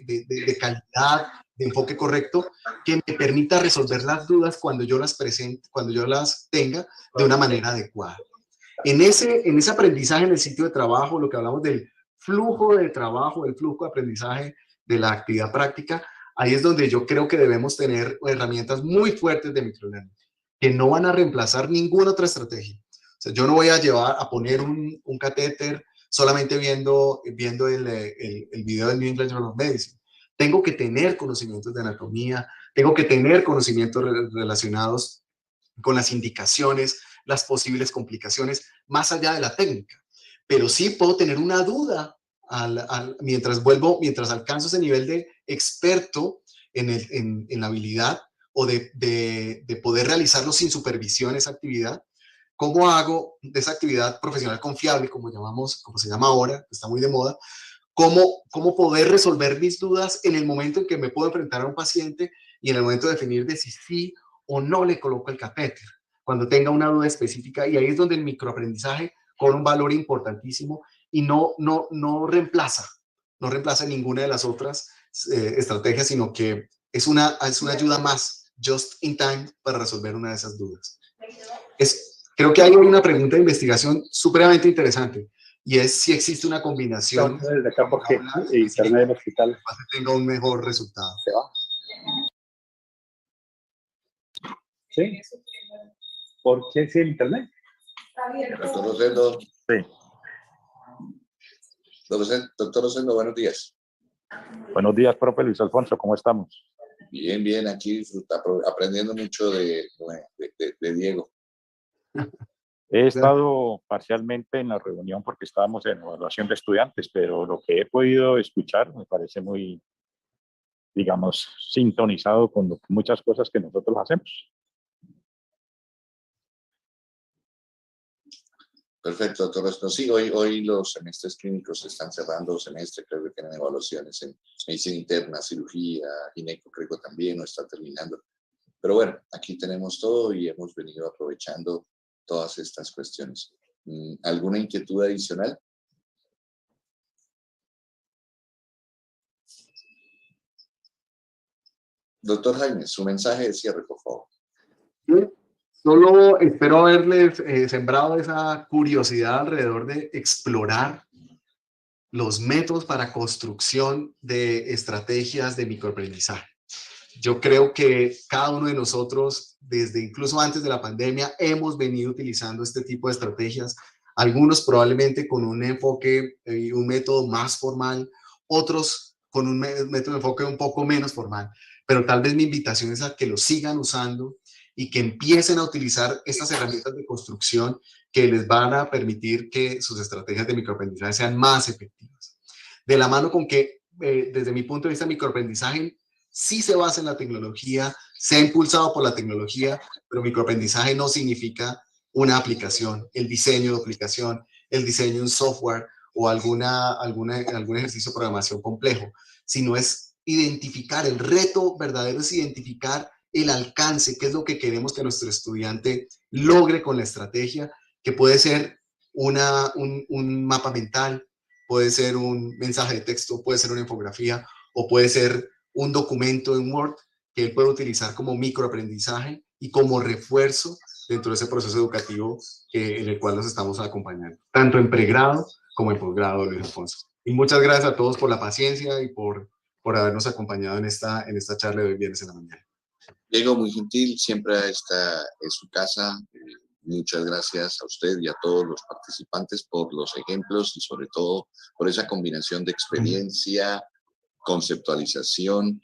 calidad, de enfoque correcto, que me permita resolver las dudas cuando yo las presente, cuando yo las tenga de una manera adecuada. En ese aprendizaje en el sitio de trabajo, lo que hablamos del flujo de trabajo, el flujo de aprendizaje de la actividad práctica, ahí es donde yo creo que debemos tener herramientas muy fuertes de microlearning, que no van a reemplazar ninguna otra estrategia. O sea, yo no voy a poner un catéter solamente viendo el video del New England Journal of Medicine. Tengo que tener conocimientos de anatomía, tengo que tener conocimientos relacionados con las indicaciones, las posibles complicaciones, más allá de la técnica. Pero sí puedo tener una duda mientras alcanzo ese nivel de experto en la habilidad o de poder realizarlo sin supervisión esa actividad. ¿cómo hago de esa actividad profesional confiable, como se llama ahora, que está muy de moda, cómo poder resolver mis dudas en el momento en que me puedo enfrentar a un paciente y en el momento de definir de si sí o no le coloco el catéter, cuando tenga una duda específica, y ahí es donde el microaprendizaje cobra un valor importantísimo y no reemplaza ninguna de las otras estrategias, sino que es una ayuda más, just in time, para resolver una de esas dudas. Creo que hay una pregunta de investigación supremamente interesante, y es si existe una combinación desde acá porque internet del hospital para que tenga un mejor resultado. se va. ¿Sí? ¿Por qué sí el internet? Doctor Rosendo. Sí. Doctor Rosendo, buenos días. Buenos días, profe Luis Alfonso, ¿cómo estamos? Bien, bien, aquí aprendiendo mucho de Diego. He estado parcialmente en la reunión porque estábamos en evaluación de estudiantes, pero lo que he podido escuchar me parece muy, digamos, sintonizado con muchas cosas que nosotros hacemos. Perfecto, doctor Rosendo. Sí, hoy los semestres clínicos se están cerrando semestre, creo que tienen evaluaciones en medicina interna, cirugía, gineco, creo que también, o está terminando. Pero bueno, aquí tenemos todo y hemos venido aprovechando todas estas cuestiones. ¿Alguna inquietud adicional? Doctor Jaime, su mensaje de cierre, por favor. Sí, solo espero haberles sembrado esa curiosidad alrededor de explorar los métodos para construcción de estrategias de microaprendizaje. Yo creo que cada uno de nosotros, desde incluso antes de la pandemia, hemos venido utilizando este tipo de estrategias, algunos probablemente con un enfoque y un método más formal, otros con un método de enfoque un poco menos formal, pero tal vez mi invitación es a que lo sigan usando y que empiecen a utilizar estas herramientas de construcción que les van a permitir que sus estrategias de microaprendizaje sean más efectivas. De la mano con que, desde mi punto de vista, microaprendizaje sí se basa en la tecnología, se ha impulsado por la tecnología, pero microaprendizaje no significa una aplicación, el diseño de aplicación, el diseño de un software o algún ejercicio de programación complejo, sino es identificar, el reto verdadero es identificar el alcance, qué es lo que queremos que nuestro estudiante logre con la estrategia, que puede ser un mapa mental, puede ser un mensaje de texto, puede ser una infografía o puede ser un documento en Word que él puede utilizar como microaprendizaje y como refuerzo dentro de ese proceso educativo en el cual nos estamos acompañando, tanto en pregrado como en posgrado, Luis Alfonso. Y muchas gracias a todos por la paciencia y por habernos acompañado en esta charla de hoy viernes en la mañana. Diego, muy gentil, siempre está en su casa. Muchas gracias a usted y a todos los participantes por los ejemplos y sobre todo por esa combinación de experiencia, conceptualización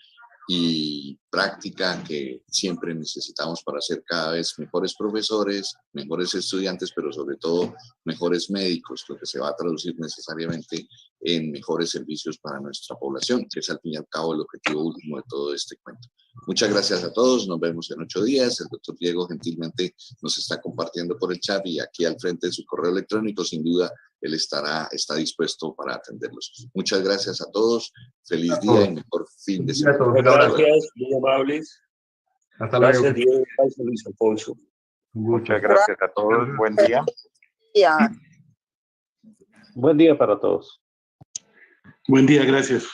y práctica que siempre necesitamos para ser cada vez mejores profesores, mejores estudiantes, pero sobre todo mejores médicos, lo que se va a traducir necesariamente en mejores servicios para nuestra población, que es al fin y al cabo el objetivo último de todo este cuento. Muchas gracias a todos, nos vemos en 8 días. El doctor Diego gentilmente nos está compartiendo por el chat y aquí al frente de su correo electrónico, sin duda, él está dispuesto para atenderlos. Muchas gracias a todos, feliz día y mejor fin de semana. Gracias, muy amables. Hasta luego. Gracias, Diego. Gracias, Luis Alfonso. Muchas gracias a todos, buen día. Buen día para todos. Buen día, gracias.